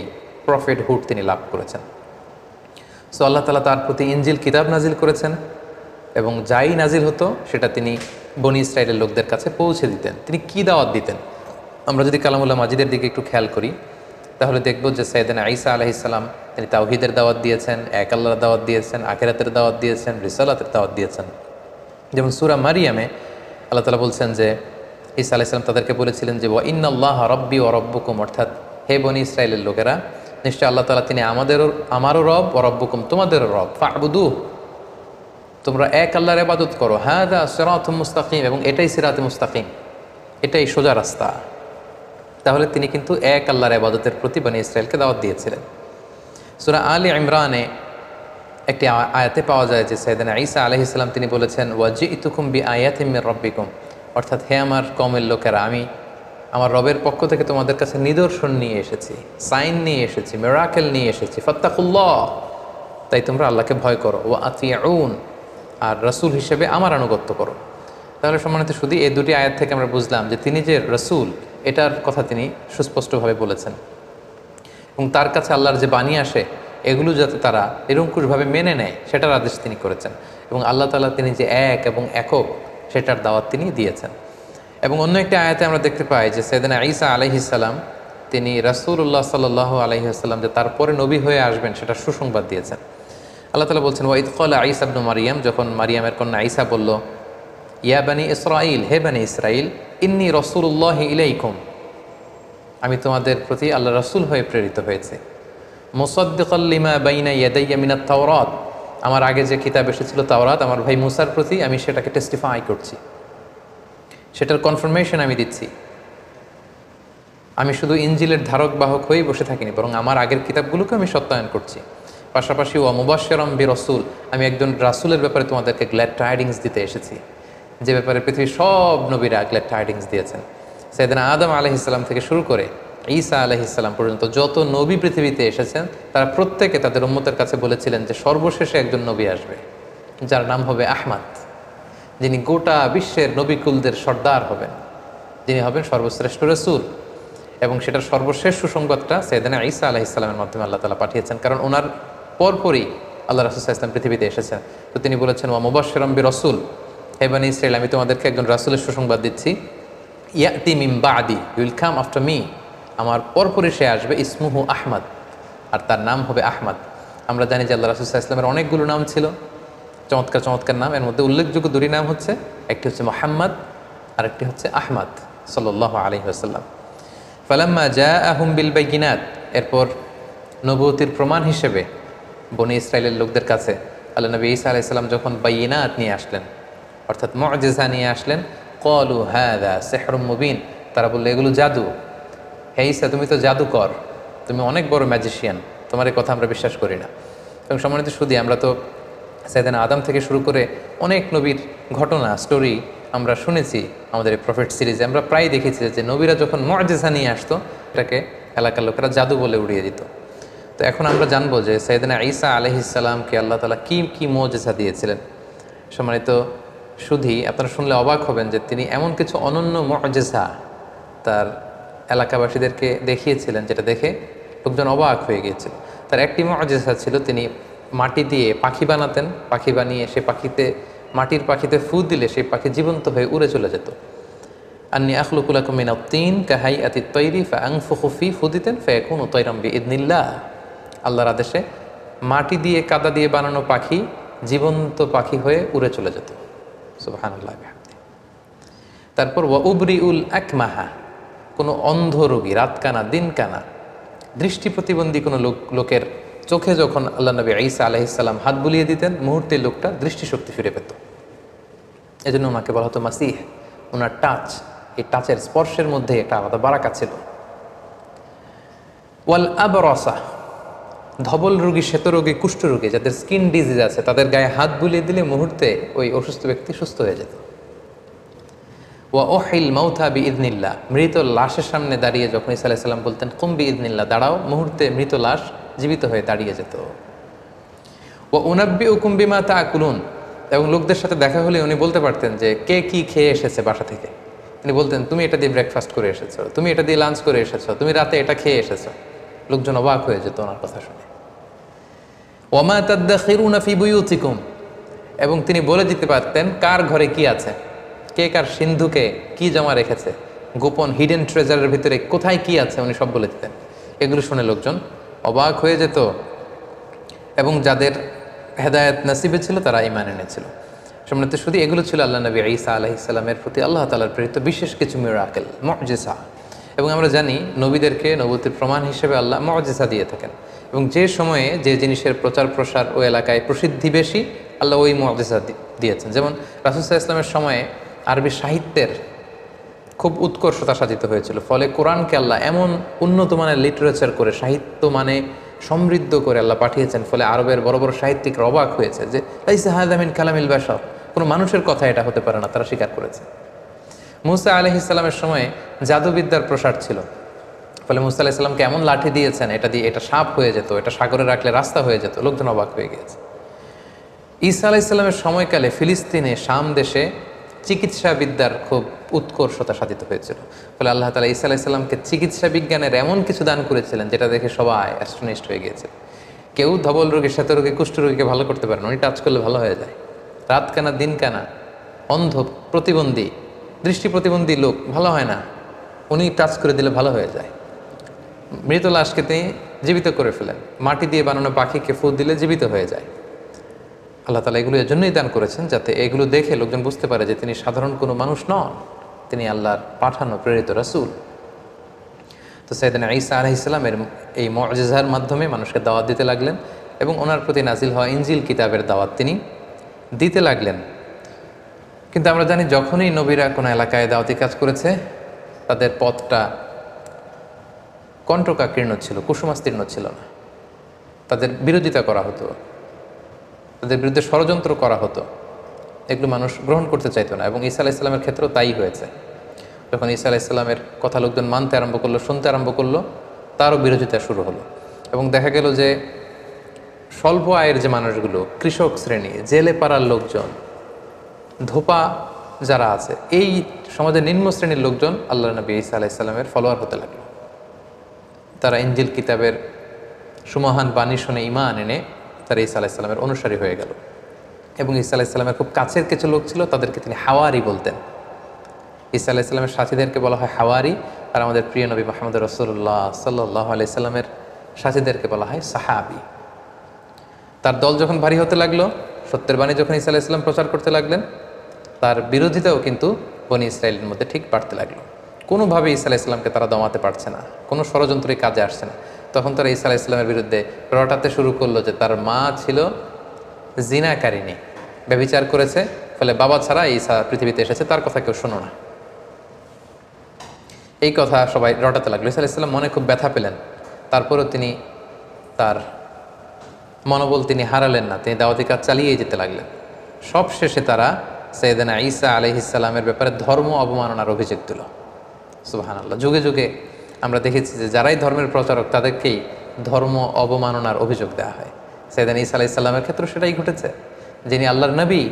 প্রফেটহুড তিনি লাভ করেছেন। সো আল্লাহ তাআলা তার প্রতি ইনজিল কিতাব নাজিল করেছেন এবং যাই নাজিল হতো সেটা তিনি বনি ইসরাইলের লোকদের কাছে পৌঁছে দিতেন। তিনি কি দাওয়াত দিতেন? আমরা যদি কালামুল্লাহ মাজিদের দিকে একটু খেয়াল করি তাহলে দেখব যে সাইয়েদনা ঈসা আলাইহিস সালাম তিনি তাওহীদের দাওয়াত দিয়েছেন, এক আল্লাহর দাওয়াত দিয়েছেন, আখিরাতের দাওয়াত দিয়েছেন, রিসালাতের দাওয়াত দিয়েছেন। যেমন সূরা মারিয়ামে আল্লাহ তাআলা বলছেন যে ঈসা আলাইহিস সালাম তাদেরকে বলেছিলেন যে ওয়া ইন্নাল্লাহা রাব্বি ওয়া রাব্বুকুম, অর্থাৎ হে বনি ইসরাইলের লোকেরা, নিশ্চয় আল্লাহ তাআলা তিনি আমারও রব, ওয়া রাব্বুকুম তোমাদেরও রব, ফা'বুদুহ তোমরা এক আল্লাহর ইবাদত করো, হাযা সিরাতুম মুস্তাকিম, এবং এটাই সিরাতে মুস্তাকিম, এটাই সোজা রাস্তা। তাহলে তিনি কিন্তু এক আল্লাহর ইবাদতের প্রতি বনি ইসরাইলকে দাওয়াত দিয়েছিলেন। সূরা আলে ইমরানে একটি আয়াতে পাওয়া যায় যে সাইয়েদনা ঈসা আলাইহিস সালাম তিনি বলেছেন ওয়াজিতুকুম বিআয়াতিম মির রাব্বিকুম, অর্থাৎ হে আমার কওমের লোকেরা, আমি আমার রবের পক্ষ থেকে তোমাদের কাছে নিদর্শন নিয়ে এসেছি, সাইন নিয়ে এসেছি, মিরাকেল নিয়ে এসেছি, ফাত্তাকুল্লাহ, তাই তোমরা আল্লাহকে ভয় করো, ওয়া আতিউন, আর রাসূল হিসেবে আমার আনুগত্য করো। তাহলে সম্মানিত শুধু এই দুটি আয়াত থেকে আমরা বুঝলাম যে তিনি যে রাসূল এটার কথা তিনি সুস্পষ্টভাবে বলেছেন এবং তার কাছে আল্লাহর যে বাণী আসে এগুলো যাতে তারা নিরঙ্কুশভাবে মেনে নেয় সেটার আদেশ তিনি করেছেন এবং আল্লাহ তাআলা তিনি যে এক এবং একক সেটার দাওয়াত তিনি দিয়েছেন। এবং অন্য একটি আয়াতে আমরা দেখতে পাই যে সাইয়েদনা ঈসা আলাইহিস সালাম তিনি রাসূলুল্লাহ সাল্লাল্লাহু আলাইহি ওয়াসাল্লাম যে তারপরে নবী হয়ে আসবেন সেটা সুসংবাদ দিয়েছেন। আল্লাহ তাআলা বলছেন ওয়া ইয ক্বালা ঈসা ইবনু মারইয়াম, যখন মারিয়ামের কন্যা ঈসা বলল ইয়া বানি ইসরাঈল, হে বানি ইসরাঈল, ইন্নী রাসূলুল্লাহি ইলাইকুম, আমি তোমাদের প্রতি আল্লাহ রাসূল হয়ে প্রেরিত হয়েছে, মুসাদ্দিকাল লিমা বাইনা ইয়াদাইয়া মিনাত তাওরাত, আমার আগে যে কিতাব এসেছিল তাওরাত আমার ভাই মুসার প্রতি আমি সেটাকে টেস্টিফাই করছি, সেটার কনফার্মেশন আমি দিচ্ছি। আমি শুধু ইনজিলের ধারক বাহক হয়েই বসে থাকিনি, বরং আমার আগের কিতাবগুলোকে আমি সত্যায়ন করছি। পাশাপাশি ওয়া মুবাশশিরাম বিরাসূল, আমি একজন রাসূলের ব্যাপারে তোমাদেরকে গ্ল্যাড টাইডিংস দিতে এসেছি, যে ব্যাপারে পৃথিবীর সব নবীরা গ্ল্যাড টাইডিংস দিয়েছেন। সাইয়েদনা আদম আলাইহিস সালাম থেকে শুরু করে ঈসা আলাইহিস সালাম পর্যন্ত যত নবী পৃথিবীতে এসেছেন তারা প্রত্যেকে তাদের উম্মতের কাছে বলেছিলেন যে সর্বশেষে একজন নবী আসবে যার নাম হবে আহমদ, যিনি গোটা বিশ্বের নবীকুলদের সর্দার হবেন, যিনি হবেন সর্বশ্রেষ্ঠ রাসূল। এবং সেটার সর্বশেষ সুসংবাদটা সাইয়েদনা ঈসা আলাইহিস সালামের মাধ্যমে আল্লাহ তাআলা পাঠিয়েছেন, কারণ ওনার পরপরই আল্লাহ রাসূল সাল্লাল্লাহু আলাইহি ওয়াসাল্লাম পৃথিবীতে এসেছেন। তো তিনি বলেছেন ওয়া মুবাশশিরাম বিরাসূল, হে বনি ইসরাঈল, আমি তোমাদেরকে একজন রাসূলের সুসংবাদ দিচ্ছি, ইয়াতি মিন বাদি, উইল কাম আফটার মি, আমার পরপরই সে আসবে, ইসমুহু আহমদ, আর তার নাম হবে আহমদ। আমরা জানি যে আল্লাহ রাসূল সাল্লাল্লাহু আলাইহি ওয়াসাল্লামের অনেকগুলো নাম ছিল, চমৎকার চমৎকার নাম। এর মধ্যে উল্লেখযোগ্য দুটি নাম হচ্ছে, একটি হচ্ছে মুহাম্মদ আর একটি হচ্ছে আহমদ সাল্লাল্লাহু আলাইহি ওয়াসাল্লাম। ফালাম্মা জাআহুম বিল বাইয়িনাত, এরপর নবুয়তির প্রমাণ হিসেবে বনি ইসরাইলের লোকদের কাছে আল্লাহ নবী ঈসা আলাইহিস সালাম যখন বাইয়িনাত নিয়ে আসলেন, অর্থাৎ মুআজিজা নিয়ে আসলেন, ক্বালু হাযা সিহরুম মুবিন, তারা বলল এগুলো জাদু। হে ঈসা, তুমি তো জাদুকর, তুমি অনেক বড় ম্যাজিশিয়ান, তোমার এই কথা আমরা বিশ্বাস করি না। এবং সম্মানিত শুধু আমরা তো সাইয়েদনা আদম থেকে শুরু করে অনেক নবীর ঘটনা স্টোরি আমরা শুনেছি আমাদের এই প্রফেট সিরিজে। আমরা প্রায় দেখেছি যে নবীরা যখন মুআজিজা নিয়ে আসতো এটাকে এলাকার লোকেরা জাদু বলে উড়িয়ে দিত। তো এখন আমরা জানবো যে সাইয়েদনা ঈসা আলাইহিস সালামকে আল্লাহ তাআলা কি কি মুআজিজা দিয়েছিলেন। সম্মানিত শুধু আপনারা শুনলে অবাক হবেন যে তিনি এমন কিছু অনন্য মুআজিজা তার এলাকাবাসীদেরকে দেখিয়েছিলেন যেটা দেখে লোকজন অবাক হয়ে গিয়েছিল। তার একটি মুআজিজা ছিল, তিনি মাটি দিয়ে পাখি বানাতেন, পাখি বানিয়ে সে মাটির পাখিতে ফু দিলে সেই পাখি জীবন্ত হয়ে উড়ে চলে যেত। আন্নী আখলুকু লাকুম মিনাত তিন কাহাইয়াতিত তৈরি ফাআনফুখু ফি, ফু দিতেন ফায়াকুনু তায়রাম বিইذনিল্লাহ, আল্লাহর আদেশে মাটি দিয়ে কাদা দিয়ে বানানো পাখি জীবন্ত পাখি হয়ে উড়ে চলে যেত। সুবহানাল্লাহ বিহামদিহি। তারপর ওয়া উবরিউল আকমাহা, কোনো অন্ধ রোগী, রাতকানা দিনকানা দৃষ্টি প্রতিবন্ধী কোনো লোকের চোখে যখন আল্লাহ নবী ঈসা আলাইহিস সালাম হাত বুলিয়ে দিতেন, মুহূর্তে লোকটা দৃষ্টিশক্তি ফিরে পেত। এজন্য ওনাকে বলা হতো মাসিহ, ওনার টাচ, এই টাচের স্পর্শের মধ্যে একটা আলাদা বারাকা ছিল। ওয়াল আবরসা, ধবল রোগী, শ্বেত রোগী, কুষ্ঠ রোগী, যাদের স্কিন ডিজিজ আছে, তাদের গায়ে হাত বুলিয়ে দিলে মুহূর্তে ওই অসুস্থ ব্যক্তি সুস্থ হয়ে যেত। ওয়া ওহিল মাউথা বি ইদনিল্লাহ, মৃত লাশের সামনে দাঁড়িয়ে যখন ঈসা আলাইহিস সালাম বলতেন কুম বি ইদনিল্লাহ, দাঁড়াও, মুহূর্তে মৃত লাশ জীবিত হয়ে দাঁড়িয়ে যেত। ওয়া উনাব্বিউকুম বিমা তাআকুলুন, এবং লোকদের সাথে দেখা হলে উনি বলতে পারতেন যে কে কি খেয়ে এসেছে বাসা থেকে। তিনি বলতেন তুমি এটা দিয়ে ব্রেকফাস্ট করে এসেছো, তুমি এটা দিয়ে লাঞ্চ করে এসেছো, তুমি রাতে এটা খেয়ে এসেছো। লোকজন অবাক হয়ে যেত ওনার কথা শুনে। ওয়ামা তাদাখিরুনা ফি বুয়ুতিকুম, এবং তিনি বলে দিতে পারতেন কার ঘরে কি আছে, কে কার সিন্ধুকে কি জমা রেখেছে, গোপন হিডেন ট্রেজারের ভিতরে কোথায় কি আছে উনি সব বলে দিতেন। এগুলো শুনে লোকজন অবাক হয়ে যেত, এবং যাদের হেদায়েত নসিবে ছিল তারা ঈমান এনেছিল। সম্মানিত শুধু এগুলো ছিল আল্লাহ নবী ঈসা আলাইহিস সালামের প্রতি আল্লাহ তাআলার প্রেরিত বিশেষ কিছু মিরাকেল, মুজিজা। এবং আমরা জানি নবীদেরকে নবুয়তের প্রমাণ হিসেবে আল্লাহ মুজিজা দিয়ে থাকেন, এবং যে সময়ে যে জিনিসের প্রচার প্রসার ওই এলাকায় প্রসিদ্ধি বেশি, আল্লাহ ওই মুজিজা দিয়েছেন। যেমন রাসূল সাল্লাল্লাহু আলাইহি ওয়াসাল্লামের সময়ে আরবি সাহিত্যের খুব উৎকর্ষতা সাধিত হয়েছিল, ফলে কোরআনকে আল্লাহ এমন উন্নত মানের লিটারেচার করে, সাহিত্য মানে সমৃদ্ধ করে আল্লাহ পাঠিয়েছেন, ফলে আরবের বড় বড় সাহিত্যিকরা অবাক হয়েছে যে লাইসা হাযা মিন কালামিল বাশার, কোনো মানুষের কথা এটা হতে পারে না, তারা স্বীকার করেছে। মূসা আলাইহিস সালামের সময়ে জাদুবিদ্যার প্রসার ছিল, ফলে মূসা আলাইহিস সালামকে এমন লাঠি দিয়েছেন এটা দিয়ে এটা সাপ হয়ে যেত, এটা সাগরে রাখলে রাস্তা হয়ে যেত, লোকজন অবাক হয়ে গিয়েছে। ঈসা আলাইহিস সালামের সময়কালে ফিলিস্তিনে, শাম দেশে চিকিৎসা বিদ্যার খুব উৎকর্ষতা সাধিত হয়েছিল, ফলে আল্লাহ তাআলা ঈসা আলাইহিস সালামকে চিকিৎসা বিজ্ঞানের এমন কিছু দান করেছিলেন যেটা দেখে সবাই অ্যাস্টনিশড হয়ে গিয়েছে। কেউ ধবল রোগী, শ্বেত রোগী, কুষ্ঠ রোগীকে ভালো করতে পারেন, উনি টাচ করলে ভালো হয়ে যায়। রাত কানা, দিন কানা, অন্ধ, প্রতিবন্ধী, দৃষ্টি প্রতিবন্ধী লোক ভালো হয় না, উনি টাচ করে দিলে ভালো হয়ে যায়। মৃত লাশকে তিনি জীবিত করে ফেলেন, মাটি দিয়ে বানানো পাখিকে ফু দিলে জীবিত হয়ে যায়। আল্লাহ তাআলা এগুলো এর জন্যই দান করেছেন যাতে এগুলো দেখে লোকজন বুঝতে পারে যে তিনি সাধারণ কোনো মানুষ নন, তিনি আল্লাহর পাঠানো প্রেরিত রাসূল। তো সাইয়েদনা ঈসা আলাইহিস সালামের এই মুজিজার মাধ্যমে মানুষকে দাওয়াত দিতে লাগলেন, এবং ওনার প্রতি নাজিল হওয়া ইনজিল কিতাবের দাওয়াত তিনি দিতে লাগলেন। কিন্তু আমরা জানি যখনই নবীরা কোনো এলাকায় দাওয়াতি কাজ করেছে, তাদের পথটা কণ্টকাকীর্ণ ছিল, কুসুমাস্তীর্ণ ছিল না, তাদের বিরোধিতা করা হতো, তাদের বিরুদ্ধে ষড়যন্ত্র করা হতো, এগুলো মানুষ গ্রহণ করতে চাইতো না। এবং ঈসা আলাইহিস সালামের ক্ষেত্রেও তাই হয়েছে। যখন ঈসা আলাইহিস সালামের কথা লোকজন মানতে আরম্ভ করলো, শুনতে আরম্ভ করলো, তারও বিরোধিতা শুরু হলো। এবং দেখা গেল যে স্বল্প আয়ের যে মানুষগুলো, কৃষক শ্রেণী, জেলে পাড়ার লোকজন, ধোপা যারা আছে, এই সমাজের নিম্ন শ্রেণীর লোকজন আল্লাহ নবী ঈসা আলাইহিস সালামের ফলোয়ার হতে লাগলো। তারা ইনজিল কিতাবের সুমহান বাণী শুনে ঈমান এনে তারা ঈসা আলাইহিস সালামের অনুসারী হয়ে গেল। এবং ঈসা আলাইহিস সালামের খুব কাছের কিছু লোক ছিল, তাদেরকে তিনি হাওয়ারি বলতেন। ঈসা আলাইহিস সালামের সাথীদেরকে বলা হয় হাওয়ারি, আর আমাদের প্রিয় নবী মুহাম্মদ রাসূলুল্লাহ সাল্লাল্লাহু আলাইহি সাল্লামের সাথীদেরকে বলা হয় সাহাবী। তার দল যখন ভারী হতে লাগলো, সত্যের বাণী যখন ঈসা আলাইহিস সালাম প্রচার করতে লাগলেন, তার বিরোধিতাও কিন্তু বনি ইসরায়েলের মধ্যে ঠিক বাড়তে লাগলো। কোনোভাবে ঈসা আলাইহিস সালামকে তারা দমাতে পারছে না, কোনো ষড়যন্ত্রই কাজে আসছে না। তখন তারা ঈসা আলাইহিস সালামের বিরুদ্ধে রটাতে শুরু করলো যে তার মা ছিল জিনাকারিনী, ব্যভিচার করেছে, ফলে বাবা ছাড়া ঈসা পৃথিবীতে এসেছে, তার কথা কেউ শোনো না। এই কথা সবাই রটাতে লাগলো। ঈসা আলাইহিস সালাম মনে খুব ব্যথা পেলেন, তারপরেও তিনি তার মনোবল তিনি হারালেন না, তিনি দাওয়াতি কাজ চালিয়েই যেতে লাগলেন। সব শেষে তারা সাইয়েদনা ঈসা আলাইহিস সালামের ব্যাপারে ধর্ম অবমাননার অভিযোগ দিল। সুবহানাল্লাহ। যুগে যুগে আমরা দেখেছি যে যারাই ধর্মের প্রচারক তাদেরকেই ধর্ম অবমাননার অভিযোগ দেওয়া হয়। সাইয়েদনা ঈসা আলাইহিস সালামের ক্ষেত্রে সেটাই ঘটেছে। যিনি আল্লাহর নবী,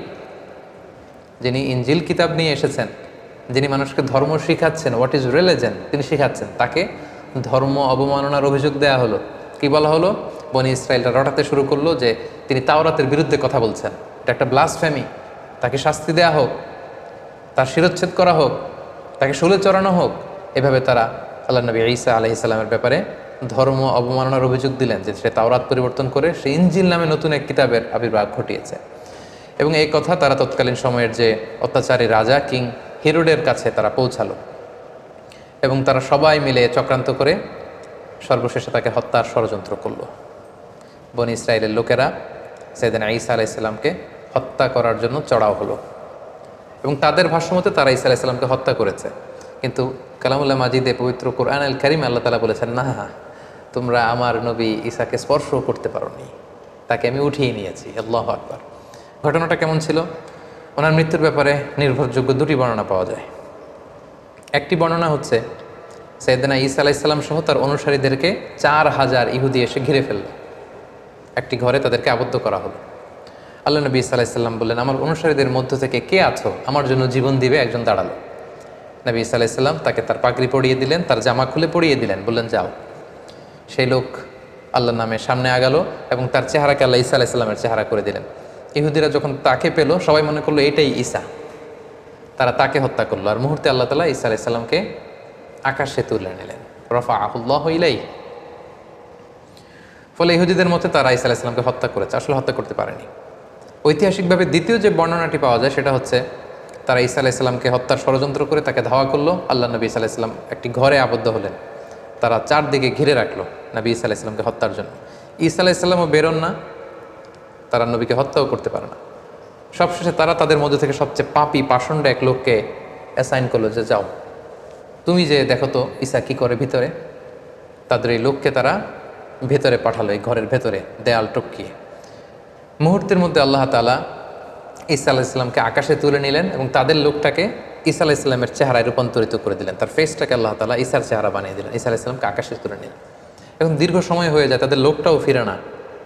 যিনি ইনজিল কিতাব নিয়ে এসেছেন, যিনি মানুষকে ধর্ম শিখাচ্ছেন, হোয়াট ইজ রিলিজন, তিনি শিখাচ্ছেন, তাকে ধর্ম অবমাননার অভিযোগ দেওয়া হলো। কি বলা হলো? বনি ইসরায়েলরা রটাতে শুরু করলো যে তিনি তাওরাতের বিরুদ্ধে কথা বলছেন, এটা একটা ব্লাসফেমি, তাকে শাস্তি দেওয়া হোক, তার শিরচ্ছেদ করা হোক, তাকে শুলে চড়ানো হোক। এভাবে তারা আল্লাহ নবী ঈসা আলাইহিস সালামের ব্যাপারে ধর্ম অবমাননার অভিযোগ দিলেন যে সে তাওরাত পরিবর্তন করে সে ইনজিল নামে নতুন এক কিতাবের আবির্ভাব ঘটিয়েছে। এবং এই কথা তারা তৎকালীন সময়ের যে অত্যাচারী রাজা কিং হেরোডের কাছে তারা পৌঁছালো, এবং তারা সবাই মিলে চক্রান্ত করে সর্বশেষে তাকে হত্যার ষড়যন্ত্র করলো। বনি ইসরায়েলের লোকেরা সাইয়েদনা ঈসা আলাইহিস সালামকে হত্যা করার জন্য চড়াও হলো। এবং তাদের ভাষ্যমতে তারা ঈসা আলাইসাল্লামকে হত্যা করেছে। কিন্তু কালামুল্লাহ মাজিদে পবিত্র কোরআন আল কারিম আল্লাহ তাআলা বলেছেন, না, তোমরা আমার নবী ঈসাকে স্পর্শও করতে পারোনি, তাকে আমি উঠিয়ে নিয়েছি। আল্লাহু আকবার। ঘটনাটা কেমন ছিল? ওনার মৃত্যুর ব্যাপারে নির্ভরযোগ্য দুটি বর্ণনা পাওয়া যায়। একটি বর্ণনা হচ্ছে সাইয়েদনা ঈসা আলাইসাল্লাম সহ তার অনুসারীদেরকে 4000 ইহুদি এসে ঘিরে ফেলল, একটি ঘরে তাদেরকে আবদ্ধ করা হলো। আল্লাহ নবী ঈসা আলাইসাল্লাম বললেন, আমার অনুসারীদের মধ্য থেকে কে আছো, আমার জন্য জীবন দিবে? একজন দাঁড়ালো। নবী ঈসা আলাইসাল্লাম তাকে তার পাগড়ি পরিয়ে দিলেন, তার জামা খুলে পরিয়ে দিলেন, বললেন যাও। সেই লোক আল্লাহর নামে সামনে আগালো এবং তার চেহারাকে আল্লাহ ঈসা আলাইসাল্লামের চেহারা করে দিলেন। ইহুদিরা যখন তাকে পেল, সবাই মনে করলো এটাই ঈসা, তারা তাকে হত্যা করলো। আর মুহূর্তে আল্লাহ তাআলা ঈসা আলাইসাল্লামকে আকাশে তুলে নিলেন, রাফাআহুল্লাহু ইলাইহি। ফলে ইহুদিদের মতে তারা ঈসা আলাইসাল্লামকে হত্যা করেছে, আসলে হত্যা করতে পারেনি। ঐতিহাসিকভাবে দ্বিতীয় যে বর্ণনাটি পাওয়া যায় সেটা হচ্ছে তারা ঈসা আলাইসাল্লামকে হত্যার ষড়যন্ত্র করে তাকে ধাওয়া করলো। আল্লাহ নবী ঈসা আলাইসাল্লাম একটি ঘরে আবদ্ধ হলেন, তারা চারদিকে ঘিরে রাখলো নবী ঈসা আলাইসাল্লামকে হত্যার জন্য। ঈসা আলাইসাল্লামও বেরোন না, তারা নবীকে হত্যাও করতে পারে না। সবশেষে তারা তাদের মধ্যে থেকে সবচেয়ে পাপী পাষণ্ড এক লোককে অ্যাসাইন করলো যে যাও, তুমি যে দেখো তো ঈসা কী করে ভিতরে। তাদের এই লোককে তারা ভেতরে পাঠালো, এই ঘরের ভেতরে দেয়াল টপকিয়ে। মুহূর্তের মধ্যে আল্লাহ তাআলা ঈসা আলাইসাল্লামকে আকাশে তুলে নিলেন এবং তাদের লোকটাকে ঈসা আলাইসাল্লামের চেহারায় রূপান্তরিত করে দিলেন। তার ফেসটাকে আল্লাহ তাআলা ঈসার চেহারা বানিয়ে দিলেন, ঈসা আলাইসাল্লামকে আকাশে তুলে নিলেন। এখন দীর্ঘ সময় হয়ে যায়, তাদের লোকটাও ফিরে না।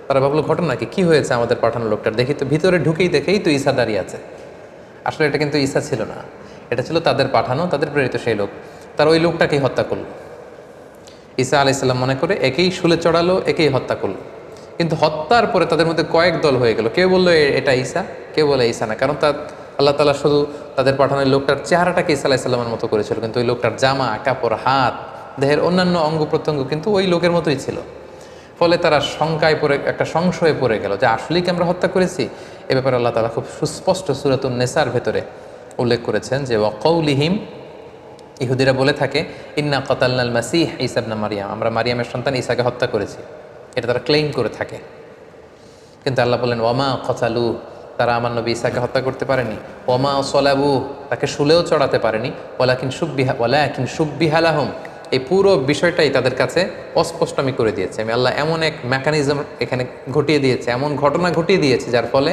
তারা ভাবলো ঘটনা কি হয়েছে আমাদের পাঠানো লোকটার, দেখি তো ভিতরে ঢুকেই দেখেই তো ঈসা দাঁড়িয়ে আছে। আসলে এটা কিন্তু ঈসা ছিল না, এটা ছিল তাদের পাঠানো, তাদের প্রেরিত সেই লোক। তারা ওই লোকটাকেই হত্যা করলো। ঈসা আলাইসাল্লাম মনে করে একেই শুলে চড়ালো, একেই হত্যা করলো। কিন্তু হত্যার পরে তাদের মধ্যে কয়েক দল হয়ে গেল, কেউ বললো এটা ঈসা, কেউ বলে ঈসা না। কারণ আল্লাহ তাআলা শুধু তাদের পাঠানো লোকটার চেহারাটাকে ঈসা আলাইসাল্লামের মতো করেছিল, কিন্তু ওই লোকটার জামা কাপড়, হাত, দেহের অন্যান্য অঙ্গ প্রত্যঙ্গ কিন্তু ওই লোকের মতোই ছিল। ফলে তারা শঙ্কায় পড়ে, একটা সংশয়ে পড়ে গেল যে আসলেই কি আমরা হত্যা করেছি। এ ব্যাপারে আল্লাহ তাআলা খুব সুস্পষ্ট সূরাতুন নিসার ভেতরে উল্লেখ করেছেন যে ওয়াকাউলিহিম, ইহুদিরা বলে থাকে, ইন্না কাতালনাল মাসিহ ঈসা ইবনে মারইয়াম, আমরা মারিয়ামের সন্তান ঈসাকে হত্যা করেছি, এটা তারা ক্লেইম করে থাকে। কিন্তু আল্লাহ বলেন ওয়ামা কতালু, তারা আমার নবী ঈসাকে হত্যা করতে পারেনি। ওয়ামা সলাবু, তাকে শুলেও চড়াতে পারেনি। ওয়ালাকিন সুব্বিহা লাহুম, এই পুরো বিষয়টাই তাদের কাছে অস্পষ্ট আমি করে দিয়েছি। আমি আল্লাহ এমন এক মেকানিজম এখানে ঘটিয়ে দিয়েছে, এমন ঘটনা ঘটিয়ে দিয়েছে যার ফলে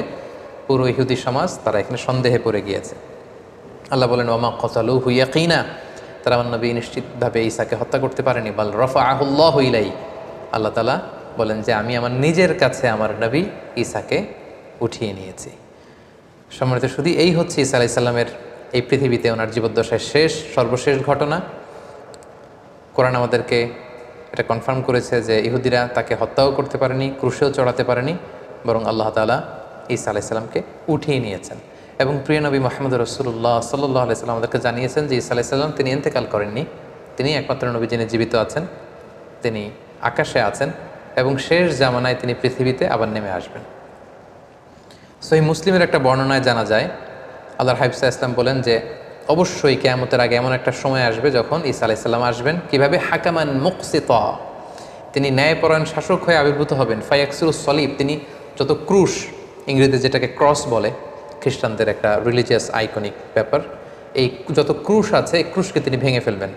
পুরো ইহুদি সমাজ তারা এখানে সন্দেহে পড়ে গিয়েছে। আল্লাহ বলেন ওয়ামা কতালুহু ইয়াকিনা, তারা আমার নবী নিশ্চিতভাবে ঈসাকে হত্যা করতে পারেনি। বাল রাফাআহুল্লাহু ইলাইহি, আল্লাহ তাআলা বলেন যে আমি আমার নিজের কাছে আমার নবী ঈসাকে উঠিয়ে নিয়েছি। সম্মানিত শুধু এই হচ্ছে ঈসা আলাইহিস সালামের এই পৃথিবীতে ওনার জীবদ্দশায় সর্বশেষ ঘটনা। কোরআন আমাদেরকে এটা কনফার্ম করেছে যে ইহুদিরা তাকে হত্যাও করতে পারেনি, ক্রুশেও চড়াতে পারেনি, বরং আল্লাহ তাআলা ঈসা আলাইহিস সালামকে উঠিয়ে নিয়েছেন। এবং প্রিয় নবী মুহাম্মদ রাসূলুল্লাহ সাল্লাল্লাহু আলাইহি ওয়াসাল্লাম আমাদেরকে জানিয়েছেন যে ঈসা আলাইহিস সালাম তিনি ইন্তেকাল করেননি, তিনি একমাত্র নবী যিনি জীবিত আছেন, তিনি আকাশে আছেন এবং শেষ জামানায় তিনি পৃথিবীতে আবার নেমে আসবেন। সহিহ মুসলিমের একটা বর্ণনায় জানা যায় আল্লাহর হাবিব সাল্লাল্লাহু আলাইহি ওয়াসাল্লাম বলেন যে অবশ্যই কিয়ামতের আগে এমন একটা সময় আসবে যখন ঈসা আলাইহিস সালাম আসবেন কিভাবে, হাকামান মুকসিতা, তিনি ন্যায়পরায়ণ শাসক হয়ে আবির্ভূত হবেন। ফায়াকসুরুস সলিব, তিনি যত ক্রুশ, ইংরেজিতে যেটাকে ক্রস বলে, খ্রিস্টানদের একটা রিলিজিয়াস আইকনিক ব্যাপার, এই যত ক্রুশ আছে এই ক্রুশকে তিনি ভেঙে ফেলবেন।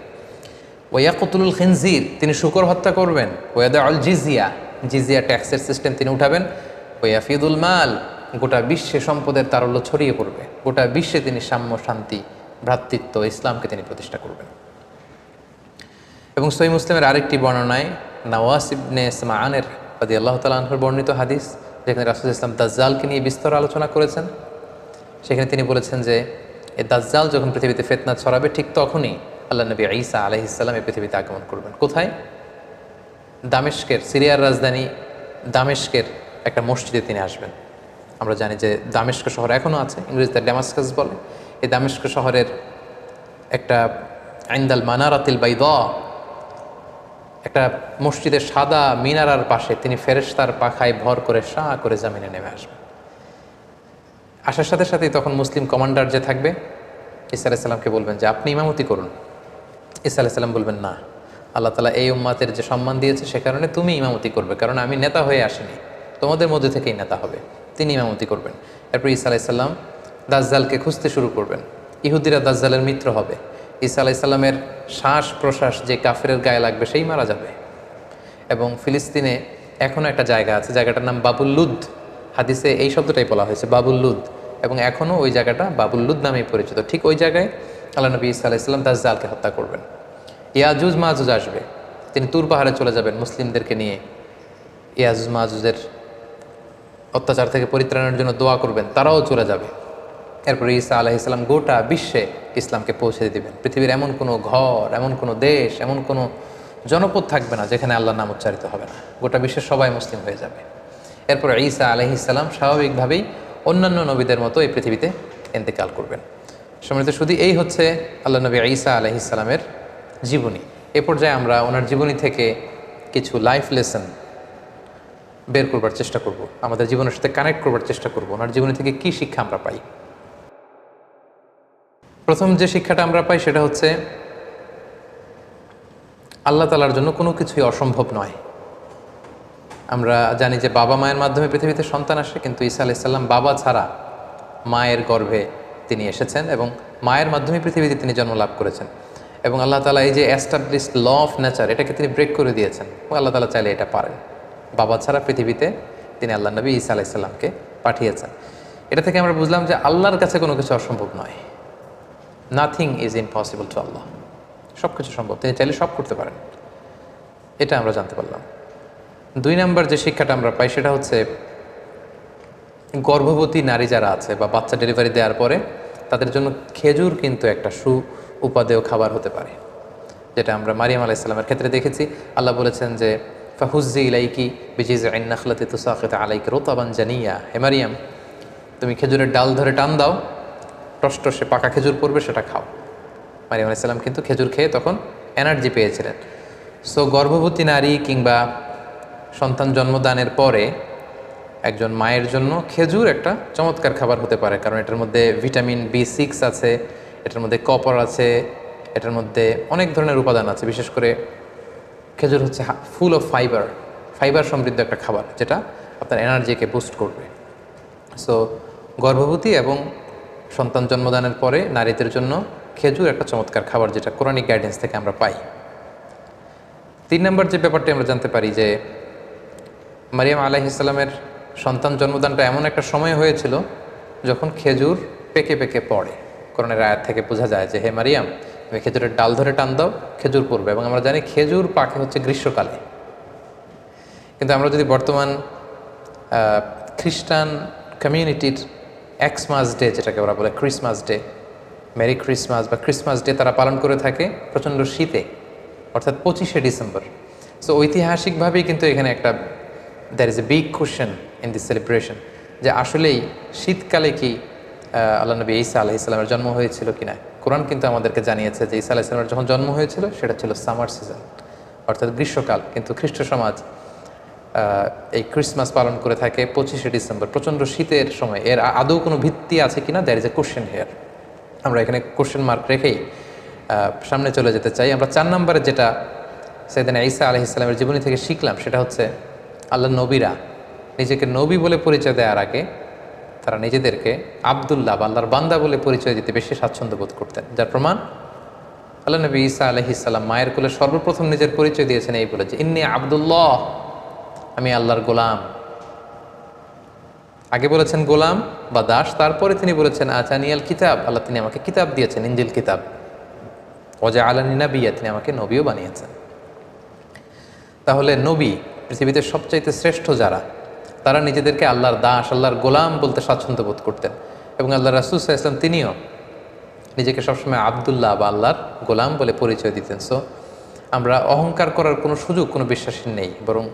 ওয়ায়াকুতুলুল খিনজির, তিনি শূকর হত্যা করবেন। ওয়াদাউল জিজিয়া, জিজিয়া ট্যাক্সের সিস্টেম তিনি উঠাবেন। ওয়াফিদুল মাল, গোটা বিশ্বে সম্পদের তারল্য ছড়িয়ে পড়বে, গোটা বিশ্বে তিনি সাম্য, শান্তি, ভ্রাতৃত্ব, ইসলামকে তিনি প্রতিষ্ঠা করবেন। এবং সহিহ মুসলিমের আরেকটি বর্ণনায় নওয়াস ইবনে সামআনের রাদিয়াল্লাহু তাআলা আনহুর বর্ণিত হাদিস, যেখানে রাসূল ইসলাম দাজ্জালকে নিয়ে বিস্তর আলোচনা করেছেন। সেখানে তিনি বলেছেন যে এই দাজ্জাল যখন পৃথিবীতে ফিতনা ছড়াবে ঠিক তখনই আল্লাহ নবী ঈসা আলাইহিস সালাম এই পৃথিবীতে আগমন করবেন। কোথায়? দামেস্কের, সিরিয়ার রাজধানী দামেস্কের একটা মসজিদে তিনি আসবেন। আমরা জানি যে দামেস্ক শহর এখনও আছে, ইংরেজিতে ড্যামাস্কাস বলে। এই দামেস্ক শহরের একটা আইন্দাল মানারাতিল বাইদা, একটা মসজিদের সাদা মিনারার পাশে তিনি ফেরেশতার পাখায় ভর করে শাঁ করে জামিনে নেমে আসবেন। আসার সাথে সাথেই তখন মুসলিম কমান্ডার যে থাকবে ঈসা আলাইহিস সালামকে বলবেন যে আপনি ইমামতি করুন। ঈসা আলাইহিস সালাম বলবেন না, আল্লাহ তাআলা এই উম্মাতের যে সম্মান দিয়েছে সে কারণে তুমি ইমামতি করবে, কারণ আমি নেতা হয়ে আসিনি, তোমাদের মধ্যে থেকেই নেতা হবে। তিনি ইমামতি করবেন। এরপর ঈসা আলাইহিস সালাম দাজ্জালকে খুঁজতে শুরু করবেন। ইহুদিরা দাজ্জালের মিত্র হবে, ঈসা আলাইসাল্লামের শ্বাস প্রশ্বাস যে কাফেরের গায়ে লাগবে সেই মারা যাবে। এবং ফিলিস্তিনে এখনও একটা জায়গা আছে, জায়গাটার নাম বাবুল লুদ। হাদিসে এই শব্দটাই বলা হয়েছে, বাবুল লুদ, এবং এখনও ওই জায়গাটা বাবুল লুদ নামেই পরিচিত। ঠিক ওই জায়গায় আল্লাহ নবী ঈসা আলাইসাল্লাম দাজ্জালকে হত্যা করবেন। ইয়াজুজ মাজুজ আসবে, তিনি তুর পাহাড়ে চলে যাবেন মুসলিমদেরকে নিয়ে, ইয়াজুজ মাজুজের অত্যাচার থেকে পরিত্রাণের জন্য দোয়া করবেন, তারাও চলে যাবে। এরপরে ঈসা আলাইহিসসালাম গোটা বিশ্বে ইসলামকে পৌঁছে দিবেন। পৃথিবীর এমন কোনো ঘর, এমন কোনো দেশ, এমন কোনো জনপদ থাকবে না যেখানে আল্লাহর নাম উচ্চারিত হবে না, গোটা বিশ্বের সবাই মুসলিম হয়ে যাবে। এরপরে ঈসা আলাইহিসসালাম স্বাভাবিকভাবেই অন্যান্য নবীদের মতো এই পৃথিবীতে ইন্তেকাল করবেন। সম্মানিত শুধু এই হচ্ছে আল্লাহ নবী ঈসা আলাইহিসসালামের জীবনী। এ পর্যায়ে আমরা ওনার জীবনী থেকে কিছু লাইফ লেসন বের করবার চেষ্টা করব, আমাদের জীবনের সাথে কানেক্ট করবার চেষ্টা করব। ওনার জীবনী থেকে কি শিক্ষা আমরা পাই? প্রথম যে শিক্ষাটা আমরা পাই সেটা হচ্ছে আল্লাহ তাআলার জন্য কোনো কিছুই অসম্ভব নয়। আমরা জানি যে বাবা মায়ের মাধ্যমে পৃথিবীতে সন্তান আসে, কিন্তু ঈসা আলাইহিস সালাম বাবা ছাড়া মায়ের গর্ভে তিনি এসেছেন এবং মায়ের মাধ্যমে পৃথিবীতে তিনি জন্ম লাভ করেছেন। এবং আল্লাহ তাআলা এই যে এস্টাবলিশড ল অফ নেচার, এটাকে তিনি ব্রেক করে দিয়েছেন। এবং আল্লাহ তাআলা চাইলে এটা পারেন, বাবা ছাড়া পৃথিবীতে তিনি আল্লাহ নবী ঈসা আলাইহিস সালামকে পাঠিয়েছেন। এটা থেকে আমরা বুঝলাম যে আল্লাহর কাছে কোনো কিছু অসম্ভব নয়। নাথিং ইজ ইম্পসিবল টু আল্লাহ, সব কিছু সম্ভব, তিনি চাইলে সব করতে পারেন, এটা আমরা জানতে পারলাম। 2 নম্বর যে শিক্ষাটা আমরা পাই সেটা হচ্ছে গর্ভবতী নারী যারা আছে বা বাচ্চা ডেলিভারি দেওয়ার পরে তাদের জন্য খেজুর কিন্তু একটা উপাদেয় খাবার হতে পারে, যেটা আমরা মারিয়াম আলাইহিস সালামের ক্ষেত্রে দেখেছি। আল্লাহ বলেছেন যে ফাহুজ্জি ইলাইকি বিজিজআইন নাখলাতি তুসাকিতু আলাইকা রুতাবান জানিয়া, হে মারিয়াম তুমি খেজুরের ডাল ধরে টান দাও, টসটসে পাকা খেজুর পড়বে, সেটা খাও। মারিয়াম আলাইহিস সালাম কিন্তু খেজুর খেয়ে তখন এনার্জি পেয়েছিলেন। সো গর্ভবতী নারী কিংবা সন্তান জন্মদানের পরে একজন মায়ের জন্য খেজুর একটা চমৎকার খাবার হতে পারে, কারণ এটার মধ্যে ভিটামিন B6 আছে, এটার মধ্যে কপার আছে, এটার মধ্যে অনেক ধরনের উপাদান আছে। বিশেষ করে খেজুর হচ্ছে ফুল অফ ফাইবার সমৃদ্ধ একটা খাবার, যেটা আপনার এনার্জিকে বুস্ট করবে। সো গর্ভবতী এবং সন্তান জন্মদানের পরে নারীদের জন্য খেজুর একটা চমৎকার খাবার, যেটা কোরআনিক গাইডেন্স থেকে আমরা পাই। 3 নম্বর যে ব্যাপারটি আমরা জানতে পারি যে মারিয়াম আলাইহিস সালামের সন্তান জন্মদানটা এমন একটা সময় হয়েছিল যখন খেজুর পেকে পেকে পড়ে। কোরআনের আয়াত থেকে বোঝা যায় যে হে মারিয়াম তুমি খেজুরের ডাল ধরে টান দাও, খেজুর পড়বে। এবং আমরা জানি খেজুর পাকে হচ্ছে গ্রীষ্মকালে। কিন্তু আমরা যদি বর্তমান খ্রিস্টান কমিউনিটির এক্সমাস ডে, যেটাকে ওরা বলে ক্রিসমাস ডে, মেরি ক্রিসমাস বা ক্রিসমাস ডে তারা পালন করে থাকে প্রচণ্ড শীতে, অর্থাৎ 25শে ডিসেম্বর। সো ঐতিহাসিকভাবেই কিন্তু এখানে একটা there is a big question in this celebration, যে আসলেই শীতকালে কি আল্লাহ নবী ঈসা আলাইহিস সালামের জন্ম হয়েছিল কিনা। কোরআন কিন্তু আমাদেরকে জানিয়েছে যে ঈসা আলাইহিস সালামের যখন জন্ম হয়েছিল সেটা ছিল সামার সিজন, অর্থাৎ গ্রীষ্মকাল। কিন্তু খ্রিস্ট সমাজ এই ক্রিসমাস পালন করে থাকে 25শে ডিসেম্বর, প্রচণ্ড শীতের সময়। এর আদৌ কোনো ভিত্তি আছে কিনা, there is a question here. আমরা এখানে কোয়েশ্চেন মার্ক রেখেই সামনে চলে যেতে চাই। আমরা 4 নম্বরে যেটা সাইয়েদনা ঈসা আলাইহিস সালামের জীবনী থেকে শিখলাম সেটা হচ্ছে আল্লাহ নবীরা নিজেকে নবী বলে পরিচয় দেওয়ার আগে তারা নিজেদেরকে আব্দুল্লাহ বা আল্লাহর বান্দা বলে পরিচয় দিতে বেশি স্বাচ্ছন্দ্য বোধ করতেন। যার প্রমাণ আল্লাহ নবী ঈসা আলাইহিস সালাম মায়ের কোলে সর্বপ্রথম নিজের পরিচয় দিয়েছেন এই বলে যে ইন্নী আব্দুল্লাহ, আমি আল্লাহর গোলাম। আগে বলেছেন গোলাম বা দাস, তারপরে তিনি বলেছেন আতানিয়াল কিতাব, আল্লাহ তিনি আমাকে কিতাব দিয়েছেন, ইনজিল কিতাব। ওয়াজআলানি নাবিয়্যা, তিনি আমাকে নবীও বানিয়েছেন। তাহলে নবী পৃথিবীতে সবচাইতে শ্রেষ্ঠ যারা, তারা নিজেদেরকে আল্লাহর দাস, আল্লাহর গোলাম বলতে স্বাচ্ছন্দ্য বোধ করতেন। এবং আল্লাহ রাসূল সাল্লাল্লাহু আলাইহি ওয়াসাল্লাম তিনিও নিজেকে সবসময় আব্দুল্লাহ বা আল্লাহর গোলাম বলে পরিচয় দিতেন। সো আমরা অহংকার করার কোনো সুযোগ কোনো বিশ্বাসীর নেই, বরং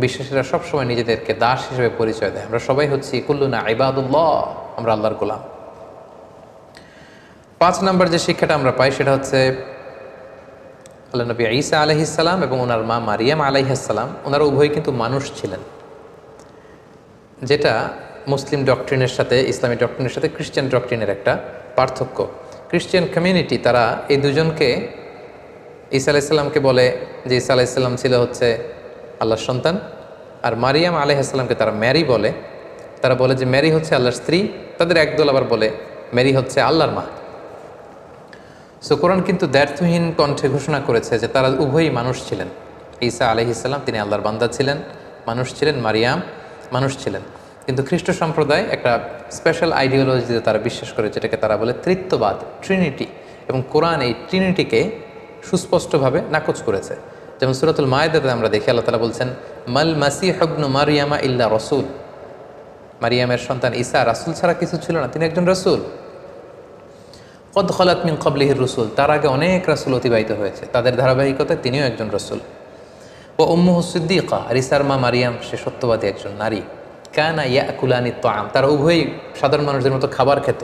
বিশ্বাসীরা সবসময় নিজেদেরকে দাস হিসেবে পরিচয় দেয়। আমরা সবাই হচ্ছি কুল্লুনা ইবাদুল্লাহ, আমরা আল্লাহর গোলাম। 5 নম্বর যে শিক্ষাটা আমরা পাই সেটা হচ্ছে আল্লাহ নবী ঈসা আলাইহিস সালাম এবং ওনার মা মারিয়াম আলাইহিস সালাম, ওনারা উভয়ই কিন্তু মানুষ ছিলেন, যেটা মুসলিম ডক্ট্রিনের সাথে, ইসলামী ডক্ট্রিনের সাথে খ্রিস্টান ডক্ট্রিনের একটা পার্থক্য। খ্রিস্টান কমিউনিটি তারা এই দুজনকে, ঈসা আলাইহিস সালামকে বলে যে ঈসা আলাইহিস সালাম ছিল হচ্ছে আল্লাহর সন্তান, আর মারিয়াম আলাইহিস সালামকে তারা ম্যারি বলে। তারা বলে যে ম্যারি হচ্ছে আল্লাহর স্ত্রী। তাদের একদল আবার বলে ম্যারি হচ্ছে আল্লাহর মা। সো কোরআন কিন্তু দ্ব্যর্থহীন কণ্ঠে ঘোষণা করেছে যে তারা উভয়ই মানুষ ছিলেন। ঈসা আলাইহিস সালাম তিনি আল্লাহর বান্দা ছিলেন, মানুষ ছিলেন, মারিয়াম মানুষ ছিলেন। কিন্তু খ্রিস্ট সম্প্রদায় একটা স্পেশাল আইডিওলজিতে তারা বিশ্বাস করে, যেটাকে তারা বলে তৃত্ববাদ, ট্রিনিটি। এবং কোরআন এই ট্রিনিটিকে সুস্পষ্টভাবে নাকচ করেছে। যেমন সূরাতুল মায়েদাতে আমরা দেখি আল্লাহ তাআলা বলছেন, মাল মাসিহু ইবনু মারইয়ামা ইল্লা রাসূল, মারিয়ামের সন্তান ঈসা রাসূল ছাড়া কিছু ছিল না, তিনি একজন রাসূল। কদ খালাত মিন ক্বাবলিহির রুসুল, তার আগে অনেক রাসূল অতিবাহিত হয়েছে, তাদের ধারাবাহিকতায় তিনিও একজন রাসূল। ও উম্মুহু সিদ্দীকা, আর ঈসার মা মারিয়াম সে সত্যবাদী একজন নারী। কানা ইয়াকুলানি তাআম, তারা উভয়ই সাধারণ মানুষদের মতো খাবার খেত,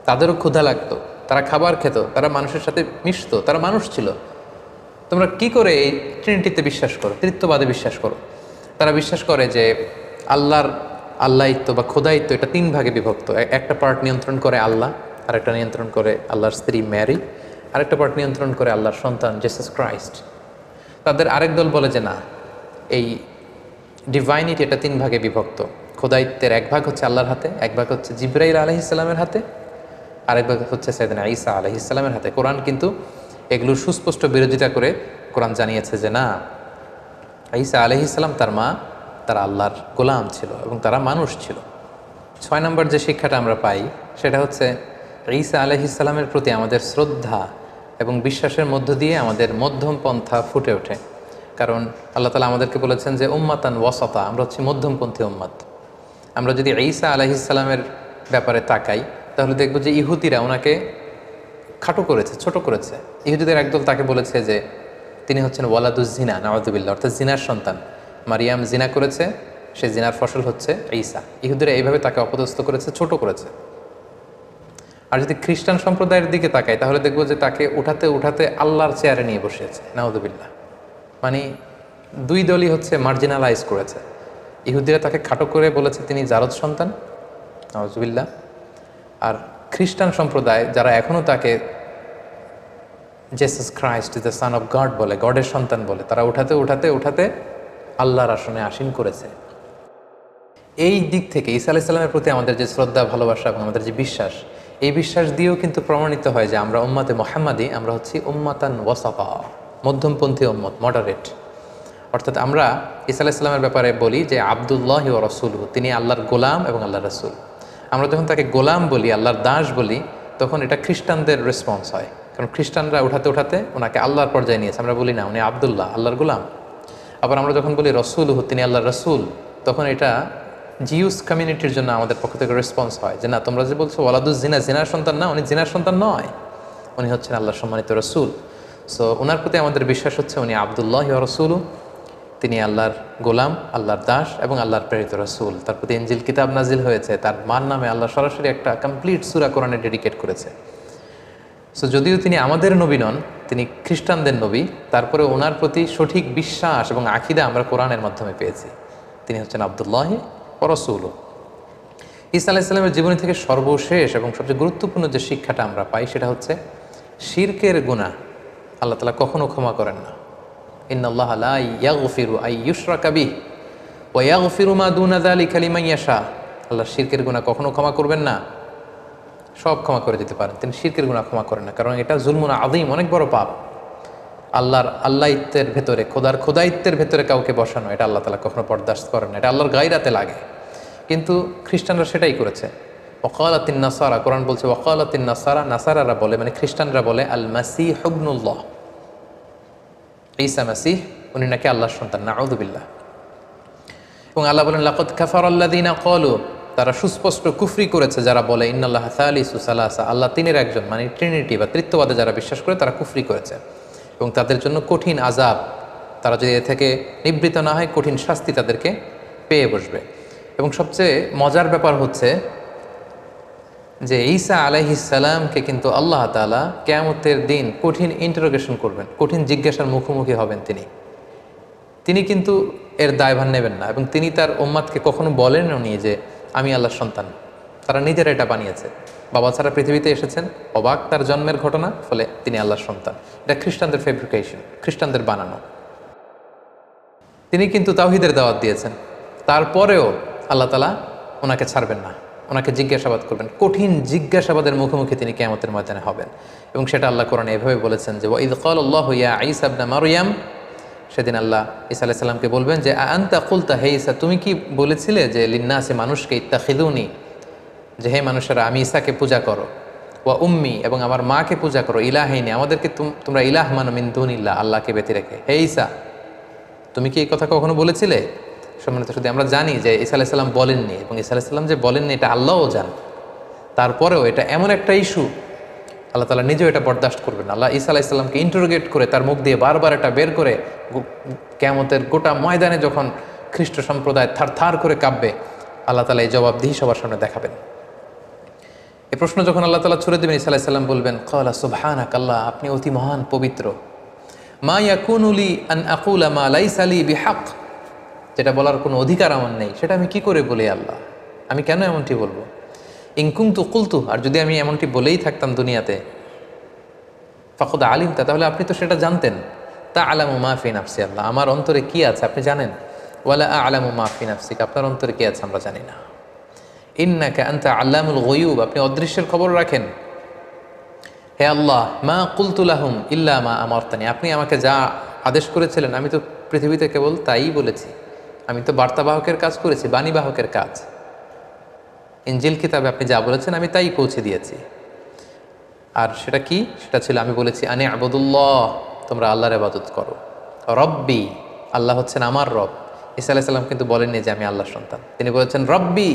তাদেরও ক্ষুধা লাগতো, তারা খাবার খেত, তারা মানুষের সাথে মিশতো, তারা মানুষ ছিল। তোমরা কি করে এই ট্রিনিটিতে বিশ্বাস করো, তৃত্ববাদে বিশ্বাস করো? তারা বিশ্বাস করে যে আল্লাহিত্ব বা খোদায়িত্ব এটা 3 ভাগে বিভক্ত। একটা পার্ট নিয়ন্ত্রণ করে আল্লাহ, আরেকটা নিয়ন্ত্রণ করে আল্লাহর স্ত্রী ম্যারি, আরেকটা পার্ট নিয়ন্ত্রণ করে আল্লাহর সন্তান জিসাস ক্রাইস্ট। তাদের আরেক দল বলে যে না, এই ডিভাইনিটি এটা 3 ভাগে বিভক্ত। খোদায়িত্বের 1 ভাগ হচ্ছে আল্লাহর হাতে, 1 ভাগ হচ্ছে জিবরাইল আলাইহিস সালামের হাতে, আরেক ভাগ হচ্ছে সাইয়েদনা ঈসা আলাইহিস সালামের হাতে। কোরআন কিন্তু এগুলোর সুস্পষ্ট বিরোধিতা করে কোরআন জানিয়েছে যে না, ঈসা আলাইহিস সালাম তার মা তারা আল্লাহর গোলাম ছিল এবং তারা মানুষ ছিল। 6 নম্বর যে শিক্ষাটা আমরা পাই সেটা হচ্ছে ঈসা আলাইহিস সালামের প্রতি আমাদের শ্রদ্ধা এবং বিশ্বাসের মধ্য দিয়ে আমাদের মধ্যম পন্থা ফুটে ওঠে। কারণ আল্লাহ তাআলা আমাদেরকে বলেছেন যে উম্মাতান ওয়াসাতা, আমরা হচ্ছি মধ্যমপন্থী উম্মাত। আমরা যদি ঈসা আলাইহিস সালামের ব্যাপারে তাকাই তাহলে দেখব যে ইহুদিরা ওনাকে খাটো করেছে, ছোট করেছে। ইহুদিদের একদল তাকে বলেছে যে তিনি হচ্ছেন ওয়ালাদুজ জিনা, নাউযুবিল্লাহ, অর্থাৎ জিনার সন্তান। মারিয়াম জিনা করেছে, সেই জিনার ফসল হচ্ছে ঈসা। ইহুদিরা এইভাবে তাকে অপদস্থ করেছে, ছোট করেছে। আর যদি খ্রিস্টান সম্প্রদায়ের দিকে তাকাই তাহলে দেখবো যে তাকে উঠাতে উঠাতে আল্লাহর চেয়ারে নিয়ে বসিয়েছে, নাউযুবিল্লাহ। মানে 2 দলই হচ্ছে মার্জিনালাইজ করেছে। ইহুদিরা তাকে খাটো করে বলেছে তিনি জারদ সন্তান, নাউযুবিল্লাহ। আর খ্রিস্টান সম্প্রদায় যারা এখনও তাকে Jesus Christ is the son of god বলে, গডের সন্তান বলে, তারা উঠাতে উঠাতে উঠাতে আল্লাহর আসনে আসীন করেছে। এই দিক থেকে ঈসা আলাইহিস সালামের প্রতি আমাদের যে শ্রদ্ধা, ভালোবাসা এবং আমাদের যে বিশ্বাস, এই বিশ্বাস দিয়েও কিন্তু প্রমাণিত হয় যে আমরা উম্মাতে মুহাম্মাদি, আমরা হচ্ছি উম্মাতান ওয়াসাতা, মধ্যমপন্থী উম্মত, মডারেট। অর্থাৎ আমরা ঈসা আলাইহিস সালামের ব্যাপারে বলি যে আবদুল্লাহি ওয়া রাসূলুহু, তিনি আল্লাহর গোলাম এবং আল্লাহর রাসূল। আমরা যখন তাকে গোলাম বলি, আল্লাহর দাস বলি, তখন এটা খ্রিস্টানদের রেসপন্স হয়। কারণ খ্রিস্টানরা উঠাতে উঠাতে ওনাকে আল্লাহর পর্যায়ে নিয়েছে। আমরা বলি না উনি আবদুল্লাহ, আল্লাহর গোলাম। আবার আমরা যখন বলি রসুলহু, তিনি আল্লাহর রসুল, তখন এটা জিউস কমিউনিটির জন্য আমাদের পক্ষ থেকে রেসপন্স হয় যে না, তোমরা যে বলছো ওয়ালাদুজ জিনা, জিনার সন্তান না, উনি জিনার সন্তান নয়, উনি হচ্ছেন আল্লাহর সম্মানিত রসুল। সো ওনার প্রতি আমাদের বিশ্বাস হচ্ছে উনি আবদুল্লাহ ওয়া রাসূলু, তিনি আল্লাহর গোলাম, আল্লাহর দাস এবং আল্লাহর প্রেরিত রসুল। তার প্রতি ইনজিল কিতাব নাজিল হয়েছে, তার মার নামে আল্লাহ সরাসরি একটা কমপ্লিট সূরা কোরআনে ডেডিকেট করেছে। সো যদিও তিনি আমাদের নবী নন, তিনি খ্রিস্টানদের নবী, তারপরে ওনার প্রতি সঠিক বিশ্বাস এবং আকীদা আমরা কোরআনের মাধ্যমে পেয়েছি। তিনি হচ্ছেন আবদুল্লাহ ওয়া রাসূলু। ঈসা আলাইহিস সালামের জীবনী থেকে সর্বশেষ এবং সবচেয়ে গুরুত্বপূর্ণ যে শিক্ষাটা আমরা পাই সেটা হচ্ছে শিরকের গুনাহ আল্লাহ তাআলা কখনো ক্ষমা করেন না। ইন্নাল্লাহা লা ইয়াগফিরু আন ইউশরাকা বিহি ওয়া ইয়াগফিরু মা দুনা যালিকা লিমান ইয়াশা। আল্লাহ শিরকের গুনাহ কখনো ক্ষমা করবেন না, সব ক্ষমা করে দিতে পারেন, তিনি শিরকের গুনাহ ক্ষমা করেন না। কারণ এটা জুলমুন আযীম, অনেক বড় পাপ। আল্লাহর আল্লাহিত্বের ভেতরে, খোদাইত্বের ভেতরে কাউকে বসানো, এটা আল্লাহ তাআলা কখনো বরদাস্ত করেন না, এটা আল্লাহর গায়রাতে লাগে। কিন্তু খ্রিস্টানরা সেটাই করেছে। ওয়াকালাতিন নাসারা, কোরআন বলছে ওয়াকালাতিন নাসারা, নাসারারা বলে মানে খ্রিস্টানরা বলে আল মাসিহ ইবনুল্লাহ, ঈসা মাসিহ উনি নাকি আল্লাহর সন্তান, নাউযুবিল্লাহ। এবং আল্লাহ বলেন লাকাদ কাফারাল্লাযীনা ক্বালু, তারা সুস্পষ্ট কুফরি করেছে যারা বলে ইন্নাল্লাহা সালিসু সালাসা, আল্লাহ তিনের একজন, মানে ট্রিনিটি বা তৃত্ববাদে যারা বিশ্বাস করে তারা কুফরি করেছে। এবং তাদের জন্য কঠিন আযাব, তারা যদি এ থেকে নিবৃত না হয় কঠিন শাস্তি তাদেরকে পেয়ে বসবে। এবং সবচেয়ে মজার ব্যাপার হচ্ছে যে ঈসা আলাইহিস সালামকে কিন্তু আল্লাহ তাআলা কিয়ামতের দিন কঠিন ইন্টারোগেশন করবেন, কঠিন জিজ্ঞাসার মুখোমুখি হবেন। তিনি কিন্তু এর দায়ভার নেবেন না এবং তিনি তার উম্মাদকে কখনো বলেনও নি যে আমি আল্লাহর সন্তান। তারা নিজেরা এটা বানিয়েছে, বাবা ছাড়া পৃথিবীতে এসেছেন, অবাক তার জন্মের ঘটনা, ফলে তিনি আল্লাহর সন্তান। এটা খ্রিস্টানদের ফেব্রিকেশন, খ্রিস্টানদের বানানো। তিনি কিন্তু তাওহীদের দাওয়াত দিয়েছেন, তারপরেও আল্লাহ তাআলা ওনাকে ছাড়বেন না। ওনাকে জিজ্ঞাসাবাদ করবেন, কঠিন জিজ্ঞাসাবাদের মুখোমুখি তিনি কিয়ামতের ময়দানে হবেন। এবং সেটা আল্লাহ কোরআনে এভাবে বলেছেন যে ওয়াইদ ক্বালাল্লাহু ইয়া ঈসা ইবনে মারইয়াম, সেদিন আল্লাহ ঈসা আলাইহিস সালামকে বলবেন যে আনতা কুলতা, হে ঈসা তুমি কি বলেছিলে যে লিন্নাসি মানুষকে ইত্তাখিযুনি, যে হে মানুষেরা আমি ঈসাকে পূজা করো, ওয়া উম্মি এবং আমার মাকে পূজা করো, ইলাহাইনি আমাদেরকে তোমরা ইলাহ মানো মিন দুনিল্লাহ আল্লাহকে ব্যতি রেখে। হে ঈসা তুমি কি এই কথা কখনো বলেছিলে? সম্মানিত শুধু আমরা জানি যে ঈসা আলাইহিস সালাম বলেননি, এবং ঈসা আলাইহিস সালাম যে বলেননি এটা আল্লাহও জান। তারপরেও এটা এমন একটা ইস্যু, আল্লাহ তাআলা নিজেও এটা বরদাস্ত করবেন। আল্লাহ ঈসা আলাইহিস সালামকে ইন্টারোগেট করে তার মুখ দিয়ে বারবার এটা বের করে কিয়ামতের গোটা ময়দানে যখন খ্রিস্ট সম্প্রদায় থার থার করে কাঁপবে, আল্লাহ তাআলা এই জবাবদিহি সবার সামনে দেখাবেন। এই প্রশ্ন যখন আল্লাহ তাআলা ছুড়ে দেবেন, ঈসা আলাইহিস সালাম বলবেন ক্বালা সুবহানাকা, আল্লাহ আপনি অতি মহান পবিত্র। মা ইয়াকুনু লি আন আকুলা মা লাইসা লি বিহাক, যেটা বলার কোনো অধিকার আমার নেই সেটা আমি কি করে বলি আল্লাহ, আমি কেন এমনটি বলবো? ইন কুনতু কুলতু, আর যদি আমি এমনটি বলেই থাকতাম দুনিয়াতে, ফাকাদ আলিমতা, তাহলে আপনি তো সেটা জানতেন। তাআলামু মা ফি নাফসি, আল্লাহ আমার অন্তরে কি আছে আপনি জানেন। ওয়ালা আ'লামু মা ফি নাফসিক, আপনার অন্তরে কি আছে আমরা জানি না। ইন্নাকা আনতা আল্লামুল গুয়ুব, আপনি অদৃশ্যের খবর রাখেন। হে আল্লাহ মা কুলতু লাহুম ইল্লা মা আমারতানি, আপনি আমাকে যা আদেশ করেছিলেন আমি তো পৃথিবীতে কেবল তাই বলেছি। আমি তো বার্তাবাহকের কাজ করেছি, বাণীবাহকের কাজ। ইনজিল কিতাবে আপনি যা বলেছেন আমি তাই পৌঁছে দিয়েছি। আর সেটা কি? সেটা ছিল আমি বলেছি আনি আবুদুল্লাহ, তোমরা আল্লাহর ইবাদত করো। রব্বি, আল্লাহ হচ্ছেন আমার রব। ঈসা আলাইহিস সালাম কিন্তু বলেননি যে আমি আল্লাহর সন্তান, তিনি বলেছেন রব্বি,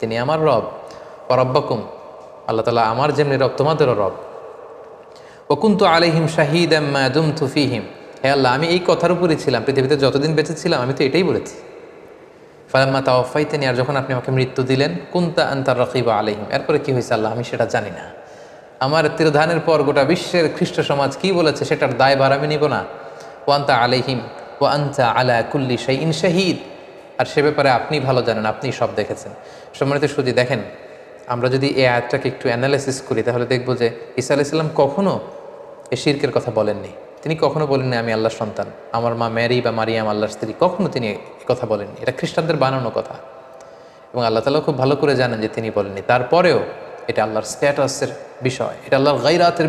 তিনি আমার রব। ও রব্বাকুম, আল্লাহ তাআলা আমার যেমনি রব তোমাদেরও রব। ও কুনতু আলাইহিম শাহীদাম মা দুমতু ফীহিম, হে আল্লাহ আমি এই কথার উপরই ছিলাম পৃথিবীতে যতদিন বেঁচে ছিলাম, আমি তো এটাই বলেছি। ফালাম্মা তাওয়াফাইতানি, আর যখন আপনি আমাকে মৃত্যু দিলেন, কুনতা আনতার রাকিবা আলাইহিম, এরপরে কি হয়েছে আল্লাহ আমি সেটা জানি না। আমার তিরোধানের পর গোটা বিশ্বের খ্রিস্ট সমাজ কি বলেছে সেটার দায়ভার আমি নিব না। ওয়া আনতা আলাইহিম ওয়া আনতা আলা কুল্লি শাইইন শাহীদ, আর সে ব্যাপারে আপনি ভালো জানেন, আপনি সব দেখেছেন। সম্মানিত সুধী, দেখেন আমরা যদি এই আয়াতটাকে একটু অ্যানালাইসিস করি তাহলে দেখব যে ঈসা আলাইহিস সালাম কখনো এই শিরকের কথা বলেননি। তিনি কখনো বলেননি আমি আল্লাহর সন্তান, আমার মা ম্যারি বা মারিয়াম আল্লাহর স্ত্রী, কখনো তিনি এই কথা বলেননি। এটা খ্রিস্টানদের বানানো কথা, এবং আল্লাহ তাআলা খুব ভালো করে জানেন যে তিনি বলেননি। তারপরেও এটা আল্লাহর স্ট্যাটাসের বিষয়, এটা আল্লাহর গায়রাতের